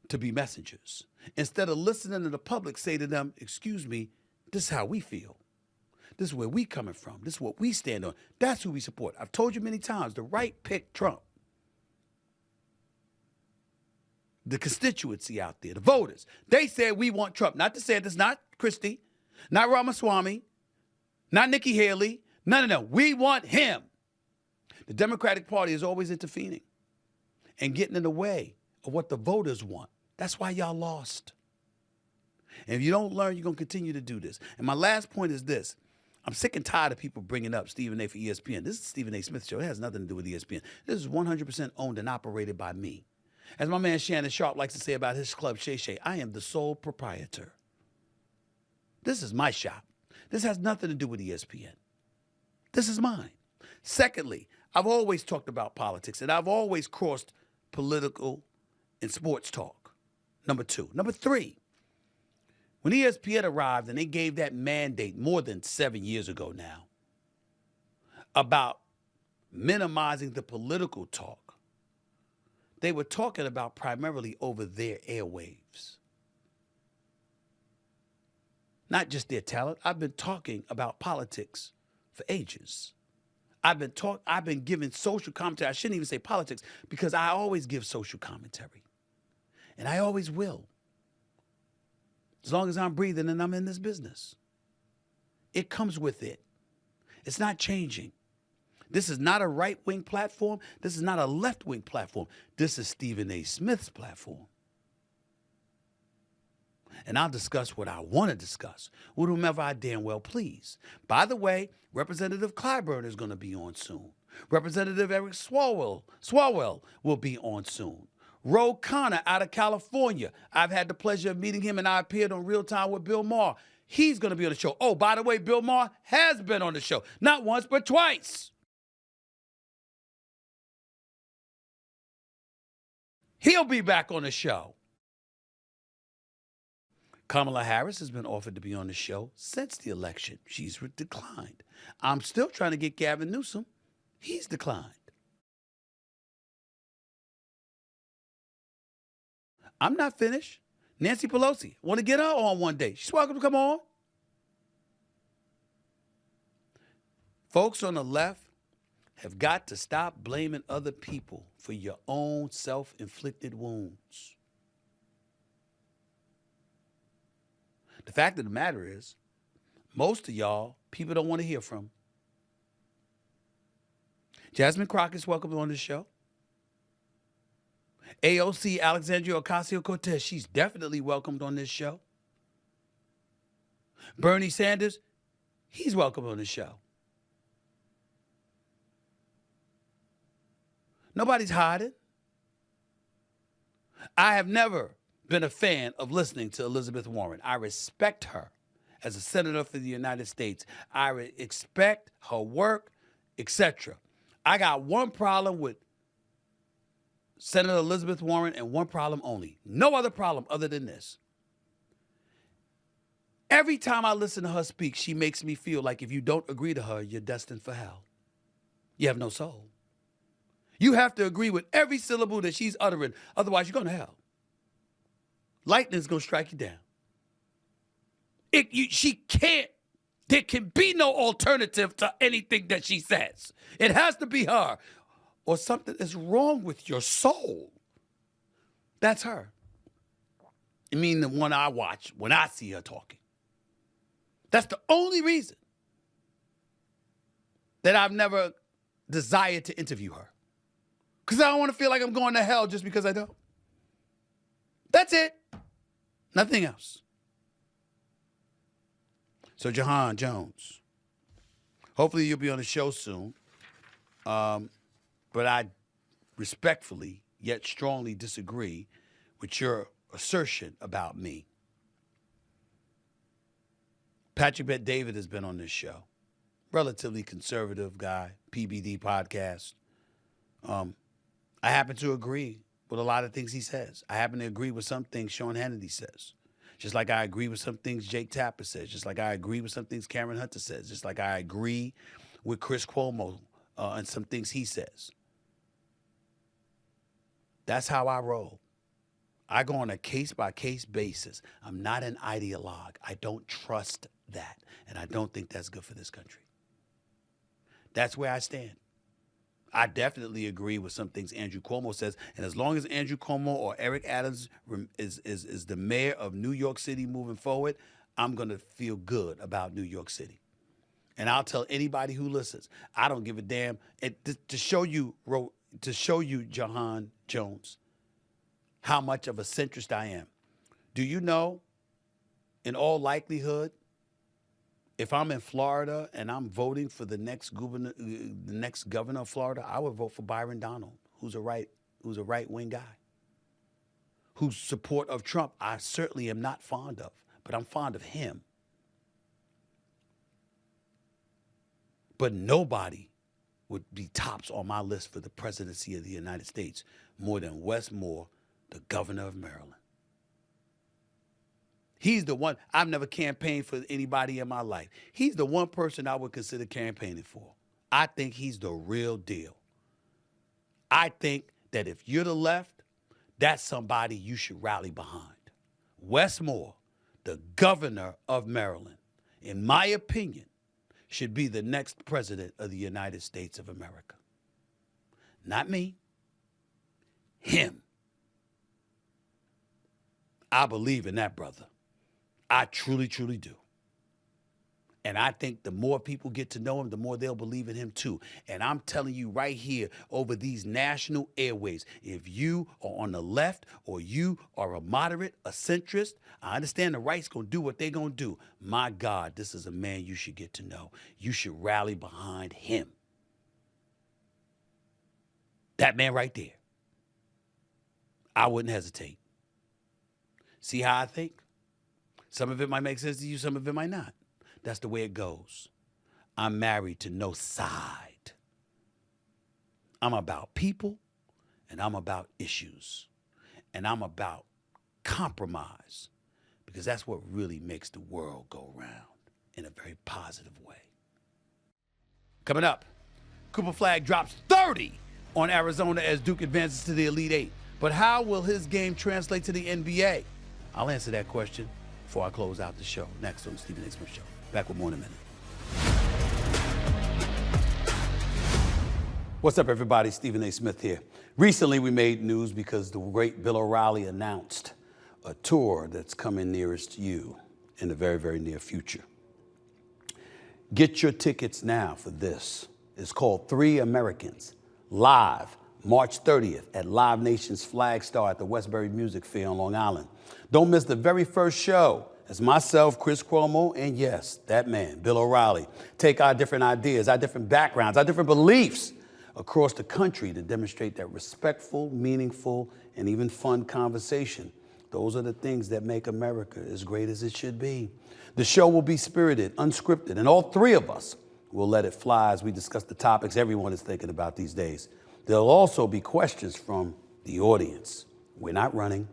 to be messengers. Instead of listening to the public say to them, excuse me, this is how we feel. This is where we coming from. This is what we stand on. That's who we support. I've told you many times, the right picked Trump. The constituency out there, the voters, they said we want Trump. Not DeSantis, not Christie, not Ramaswamy, not Nikki Haley. No. We want him. The Democratic Party is always intervening and getting in the way of what the voters want. That's why y'all lost. And if you don't learn, you're going to continue to do this. And my last point is this. I'm sick and tired of people bringing up Stephen A. for ESPN. This is the Stephen A. Smith Show. It has nothing to do with ESPN. This is 100% owned and operated by me. As my man Shannon Sharp likes to say about his club, Shay Shay, I am the sole proprietor. This is my shop. This has nothing to do with ESPN. This is mine. Secondly, I've always talked about politics, and I've always crossed political and sports talk. Number two. Number three, when ESPN arrived and they gave that mandate more than 7 years ago now about minimizing the political talk, they were talking about primarily over their airwaves. Not just their talent. I've been talking about politics for ages. I've been giving social commentary. I shouldn't even say politics because I always give social commentary. And I always will. As long as I'm breathing and I'm in this business. It comes with it. It's not changing. This is not a right-wing platform. This is not a left-wing platform. This is Stephen A. Smith's platform. And I'll discuss what I want to discuss with whomever I damn well please. By the way, Representative Clyburn is going to be on soon. Representative Eric Swalwell will be on soon. Ro Khanna out of California. I've had the pleasure of meeting him, and I appeared on Real Time with Bill Maher. He's going to be on the show. Oh, by the way, Bill Maher has been on the show. Not once, but twice. He'll be back on the show. Kamala Harris has been offered to be on the show since the election. She's declined. I'm still trying to get Gavin Newsom. He's declined. I'm not finished. Nancy Pelosi, want to get her on one day. She's welcome to come on. Folks on the left have got to stop blaming other people for your own self-inflicted wounds. The fact of the matter is, most of y'all, people don't want to hear from. Jasmine Crockett's welcome on the show. AOC, Alexandria Ocasio-Cortez, she's definitely welcomed on this show. Bernie Sanders, he's welcome on the show. Nobody's hiding. I have never been a fan of listening to Elizabeth Warren. I respect her as a senator for the United States. I respect her work, etc. I got one problem with Senator Elizabeth Warren and one problem only. No other problem other than this. Every time I listen to her speak, she makes me feel like if you don't agree to her, you're destined for hell. You have no soul. You have to agree with every syllable that she's uttering. Otherwise, you're going to hell. Lightning's going to strike you down. She can't. There can be no alternative to anything that she says. It has to be her. Or something is wrong with your soul. That's her. I mean, the one I watch when I see her talking. That's the only reason that I've never desired to interview her. Because I don't want to feel like I'm going to hell just because I don't. That's it. Nothing else. So, Jahan Jones, hopefully you'll be on the show soon. But I respectfully yet strongly disagree with your assertion about me. Patrick Bet David has been on this show. Relatively conservative guy, PBD podcast. I happen to agree with a lot of things he says. I happen to agree with some things Sean Hannity says. Just like I agree with some things Jake Tapper says. Just like I agree with some things Cameron Hunter says. Just like I agree with Chris Cuomo and some things he says. That's how I roll. I go on a case-by-case basis. I'm not an ideologue. I don't trust that. And I don't think that's good for this country. That's where I stand. I definitely agree with some things Andrew Cuomo says. And as long as Andrew Cuomo or Eric Adams is the mayor of New York City moving forward, I'm going to feel good about New York City. And I'll tell anybody who listens, I don't give a damn. To show you, Jahan Jones, how much of a centrist I am. Do you know, in all likelihood, if I'm in Florida and I'm voting for the next governor of Florida, I would vote for Byron Donald, who's a right-wing guy, whose support of Trump I certainly am not fond of, but I'm fond of him. But nobody would be tops on my list for the presidency of the United States more than Wes Moore, the governor of Maryland. He's the one. I've never campaigned for anybody in my life. He's the one person I would consider campaigning for. I think he's the real deal. I think that if you're the left, that's somebody you should rally behind. Wes Moore, the governor of Maryland, in my opinion, should be the next president of the United States of America. Not me. Him. I believe in that brother. I truly, truly do. And I think the more people get to know him, the more they'll believe in him too. And I'm telling you right here over these national airwaves, if you are on the left or you are a moderate, a centrist, I understand the right's going to do what they're going to do. My God, this is a man you should get to know. You should rally behind him. That man right there. I wouldn't hesitate. See how I think? Some of it might make sense to you, some of it might not. That's the way it goes. I'm married to no side. I'm about people, and I'm about issues, and I'm about compromise, because that's what really makes the world go round in a very positive way. Coming up, Cooper Flagg drops 30 on Arizona as Duke advances to the Elite Eight. But how will his game translate to the NBA? I'll answer that question before I close out the show. Next on the Stephen A. Smith Show. Back with more in a minute. What's up, everybody? Stephen A. Smith here. Recently, we made news because the great Bill O'Reilly announced a tour that's coming nearest you in the very, very near future. Get your tickets now for this. It's called Three Americans, live March 30th at Live Nation's Flagg at the Westbury Music Fair on Long Island. Don't miss the very first show. It's myself, Chris Cuomo, and yes, that man, Bill O'Reilly. Take our different ideas, our different backgrounds, our different beliefs across the country to demonstrate that respectful, meaningful, and even fun conversation. Those are the things that make America as great as it should be. The show will be spirited, unscripted, and all three of us will let it fly as we discuss the topics everyone is thinking about these days. There'll also be questions from the audience. We're not running.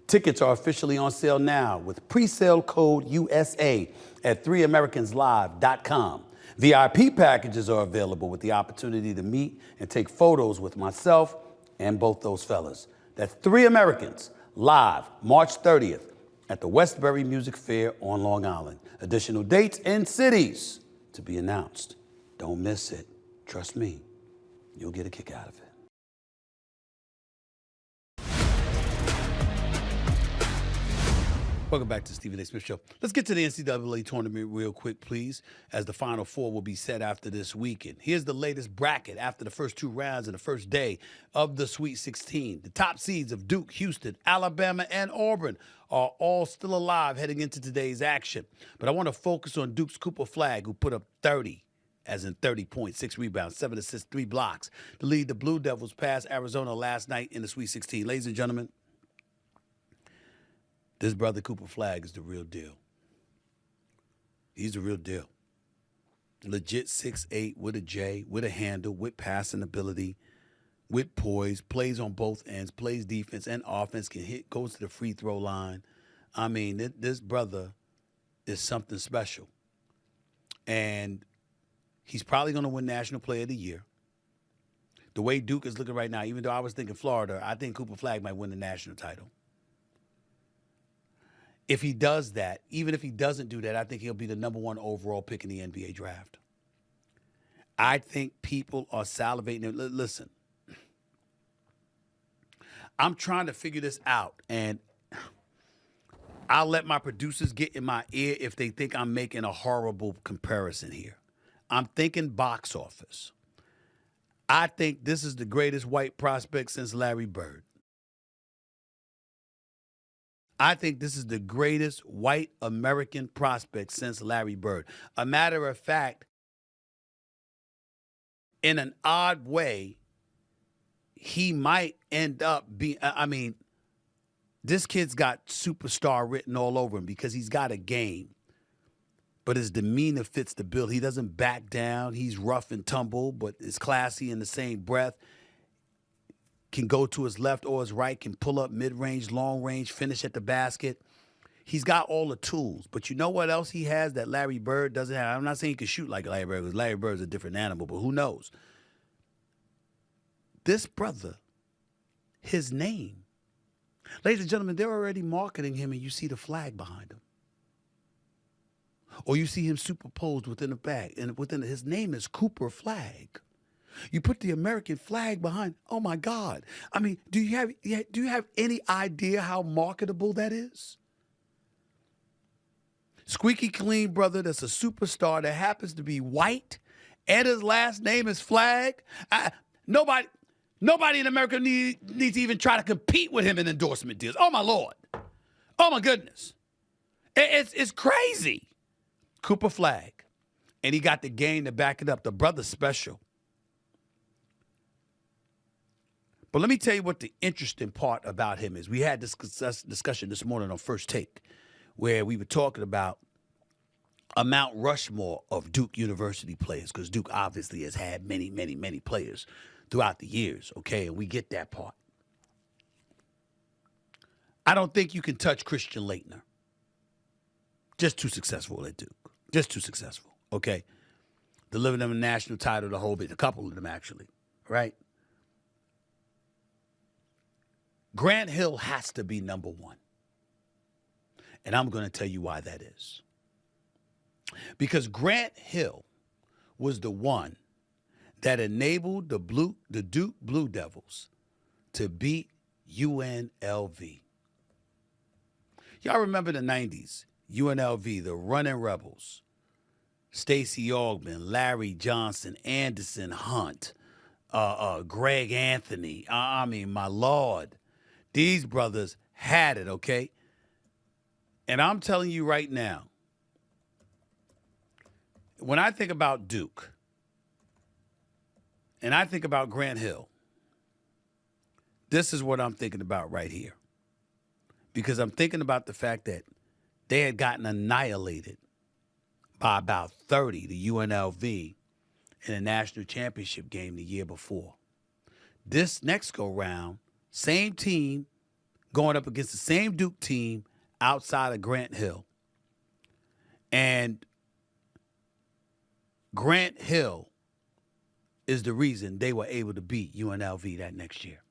Tickets are officially on sale now with pre-sale code USA at 3americanslive.com. VIP packages are available with the opportunity to meet and take photos with myself and both those fellas. That's Three Americans, live March 30th at the Westbury Music Fair on Long Island. Additional dates and cities to be announced. Don't miss it. Trust me, you'll get a kick out of it. Welcome back to Stephen A. Smith Show. Let's get to the NCAA tournament real quick, please, as the Final Four will be set after this weekend. Here's the latest bracket after the first two rounds and the first day of the Sweet 16. The top seeds of Duke, Houston, Alabama, and Auburn are all still alive heading into today's action. But I want to focus on Duke's Cooper Flagg, who put up 30, as in 30 points, 6 rebounds, 7 assists, 3 blocks, to lead the Blue Devils past Arizona last night in the Sweet 16. Ladies and gentlemen, this brother Cooper Flagg is the real deal. He's the real deal. Legit 6'8", with a J, with a handle, with passing ability, with poise, plays on both ends, plays defense and offense, can hit, goes to the free throw line. I mean, this brother is something special. And he's probably going to win National Player of the Year. The way Duke is looking right now, even though I was thinking Florida, I think Cooper Flagg might win the national title. If he does that, even if he doesn't do that, I think he'll be the number 1 overall pick in the NBA draft. I think people are salivating. Listen, I'm trying to figure this out, and I'll let my producers get in my ear if they think I'm making a horrible comparison here. I'm thinking box office. I think this is the greatest white prospect since Larry Bird. I think this is the greatest white American prospect since Larry Bird. A matter of fact, in an odd way, he might end up being, this kid's got superstar written all over him because he's got a game, but his demeanor fits the bill. He doesn't back down. He's rough and tumble, but is classy in the same breath. Can go to his left or his right, can pull up mid-range, long-range, finish at the basket. He's got all the tools. But you know what else he has that Larry Bird doesn't have? I'm not saying he can shoot like Larry Bird, because Larry Bird's a different animal, but who knows? This brother, his name. Ladies and gentlemen, they're already marketing him, and you see the flag behind him. Or you see him superposed within the bag, and his name is Cooper Flagg. You put the American flag behind. Oh my God! I mean, do you have any idea how marketable that is? Squeaky clean brother that's a superstar that happens to be white, and his last name is Flagg. Nobody in America needs to even try to compete with him in endorsement deals. Oh my Lord! Oh my goodness! It's crazy. Cooper Flagg, and he got the game to back it up. The brother's special. But let me tell you what the interesting part about him is. We had this discussion this morning on First Take, where we were talking about a Mount Rushmore of Duke University players, because Duke obviously has had many, many, many players throughout the years, okay? And we get that part. I don't think you can touch Christian Laettner. Just too successful at Duke. Just too successful, okay? Delivered them a national title, the whole bit, a couple of them actually, right? Grant Hill has to be number 1. And I'm going to tell you why that is. Because Grant Hill was the one that enabled the Duke Blue Devils to beat UNLV. Y'all remember the 90s, UNLV, the Running Rebels, Stacey Augmon, Larry Johnson, Anderson Hunt, Greg Anthony. I mean, my Lord, these brothers had it, okay? And I'm telling you right now, when I think about Duke and I think about Grant Hill, this is what I'm thinking about right here. Because I'm thinking about the fact that they had gotten annihilated by about 30 to UNLV in a national championship game the year before. This next go-round, same team going up against the same Duke team outside of Grant Hill. And Grant Hill is the reason they were able to beat UNLV that next year.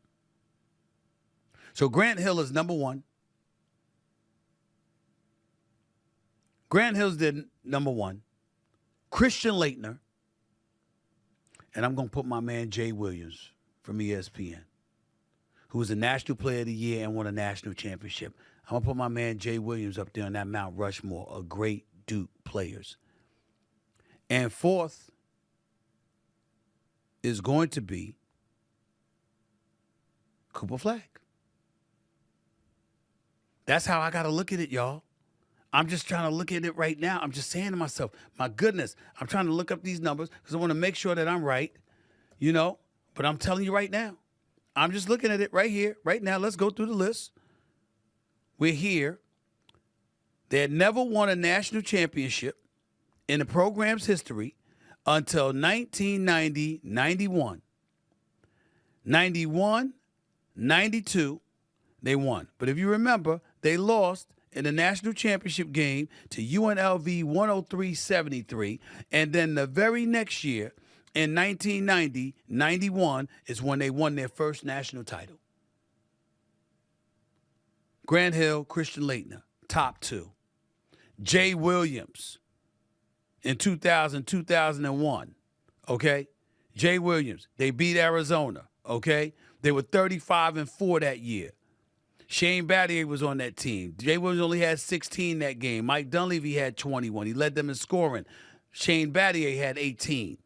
So Grant Hill is number one. Grant Hill's did number one. Christian Laettner. And I'm going to put my man Jay Williams from ESPN, who was a National Player of the Year and won a national championship. I'm going to put my man Jay Williams up there on that Mount Rushmore of great Duke players. And fourth is going to be Cooper Flagg. That's how I got to look at it, y'all. I'm just trying to look at it right now. I'm just saying to myself, my goodness, I'm trying to look up these numbers because I want to make sure that I'm right, you know. But I'm telling you right now, I'm just looking at it right here, right now. Let's go through the list. We're here. They had never won a national championship in the program's history until 1990, 91. 91, 92, they won. But if you remember, they lost in the national championship game to UNLV 103-73. And then the very next year, in 1990, 91, is when they won their first national title. Grant Hill, Christian Laettner, top two. Jay Williams in 2000, 2001, okay? Jay Williams, they beat Arizona, okay? They were 35-4 that year. Shane Battier was on that team. Jay Williams only had 16 that game. Mike Dunleavy had 21. He led them in scoring. Shane Battier had 18.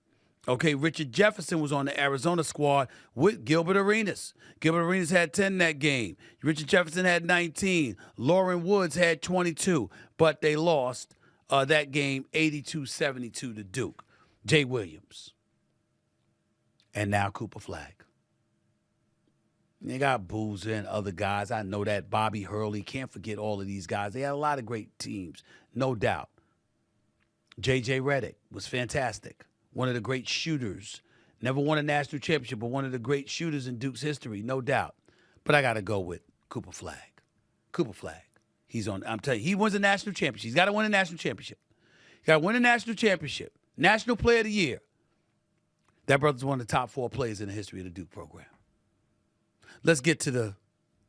Okay, Richard Jefferson was on the Arizona squad with Gilbert Arenas. Gilbert Arenas had 10 that game. Richard Jefferson had 19. Lauren Woods had 22. But they lost that game 82-72 to Duke. Jay Williams. And now Cooper Flagg. They got Boozer and other guys. I know that. Bobby Hurley. Can't forget all of these guys. They had a lot of great teams, no doubt. J.J. Redick was fantastic. One of the great shooters. Never won a national championship, but one of the great shooters in Duke's history, no doubt. But I got to go with Cooper Flagg. Cooper Flagg. He's on. I'm telling you, he wins a national championship. He's got to win a national championship. He's got to win a national championship. National Player of the Year. That brother's one of the top 4 players in the history of the Duke program. Let's get to the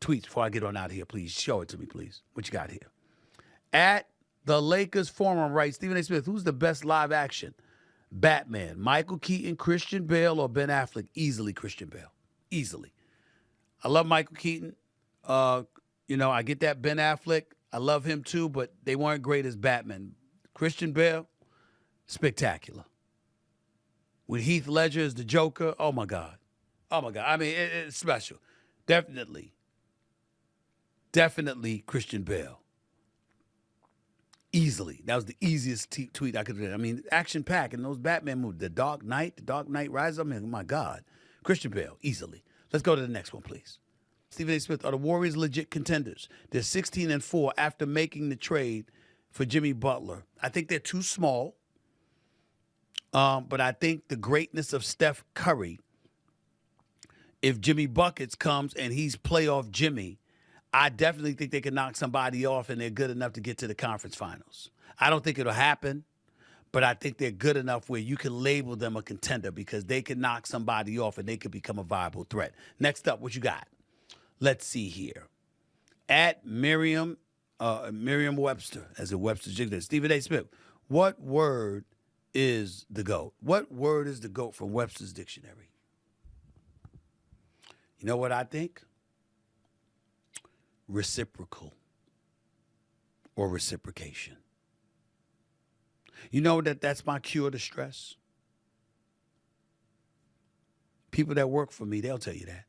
tweets before I get on out of here, please. Show it to me, please. What you got here? At the Lakers Forum writes, Stephen A. Smith, who's the best live action? Batman, Michael Keaton, Christian Bale, or Ben Affleck? Easily Christian Bale. Easily. I love Michael Keaton. I get that Ben Affleck. I love him too, but they weren't great as Batman. Christian Bale, spectacular. With Heath Ledger as the Joker, oh my God. Oh my God. I mean, it's special. Definitely Christian Bale. Easily. That was the easiest tweet I could do. I mean, action-packed in those Batman movies. The Dark Knight Rises. I mean, oh my God. Christian Bale, easily. Let's go to the next one, please. Stephen A. Smith, are the Warriors legit contenders? They're 16-4 after making the trade for Jimmy Butler. I think they're too small. But I think the greatness of Steph Curry, if Jimmy Buckets comes and he's playoff Jimmy, I definitely think they can knock somebody off and they're good enough to get to the conference finals. I don't think it'll happen, but I think they're good enough where you can label them a contender because they can knock somebody off and they could become a viable threat. Next up, what you got? Let's see here. At Merriam-Webster, as a Webster's dictionary, Stephen A. Smith, what word is the GOAT? What word is the GOAT from Webster's Dictionary? You know what I think? Reciprocal or reciprocation. You know that's my cure to stress? People that work for me, they'll tell you that.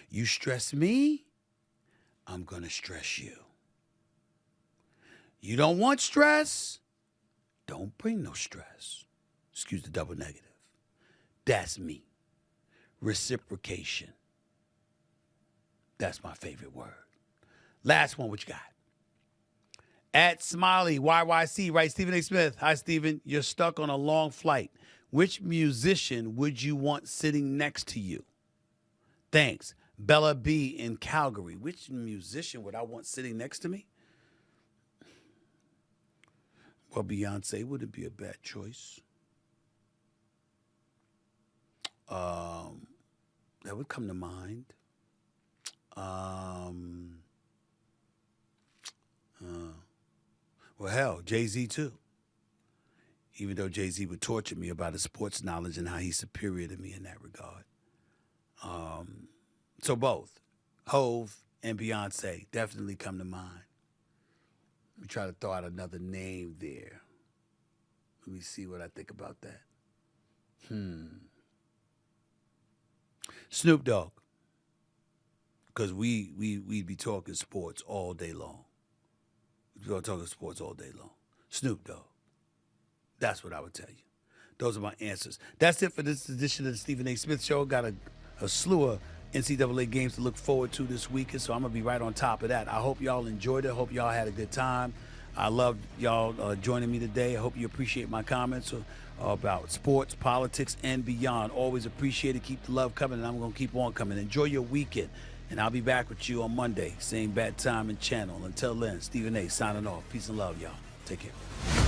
You stress me, I'm going to stress you. You don't want stress, don't bring no stress. Excuse the double negative. That's me. Reciprocation. That's my favorite word. Last one, what you got? At Smiley, YYC, right? Stephen A. Smith. Hi, Stephen. You're stuck on a long flight. Which musician would you want sitting next to you? Thanks. Bella B in Calgary. Which musician would I want sitting next to me? Well, Beyonce wouldn't be a bad choice. That would come to mind. Well, hell, Jay-Z too. Even though Jay-Z would torture me about his sports knowledge and how he's superior to me in that regard. So both, Hove and Beyonce definitely come to mind. Let me try to throw out another name there. Let me see what I think about that. Snoop Dogg. Because we'd be talking sports all day long. We'd be talking sports all day long. Snoop Dogg. That's what I would tell you. Those are my answers. That's it for this edition of the Stephen A. Smith Show. Got a slew of NCAA games to look forward to this weekend, so I'm going to be right on top of that. I hope y'all enjoyed it. I hope y'all had a good time. I love y'all joining me today. I hope you appreciate my comments about sports, politics, and beyond. Always appreciate it. Keep the love coming, and I'm going to keep on coming. Enjoy your weekend, and I'll be back with you on Monday. Same bad time and channel. Until then, Stephen A. signing off. Peace and love, y'all. Take care.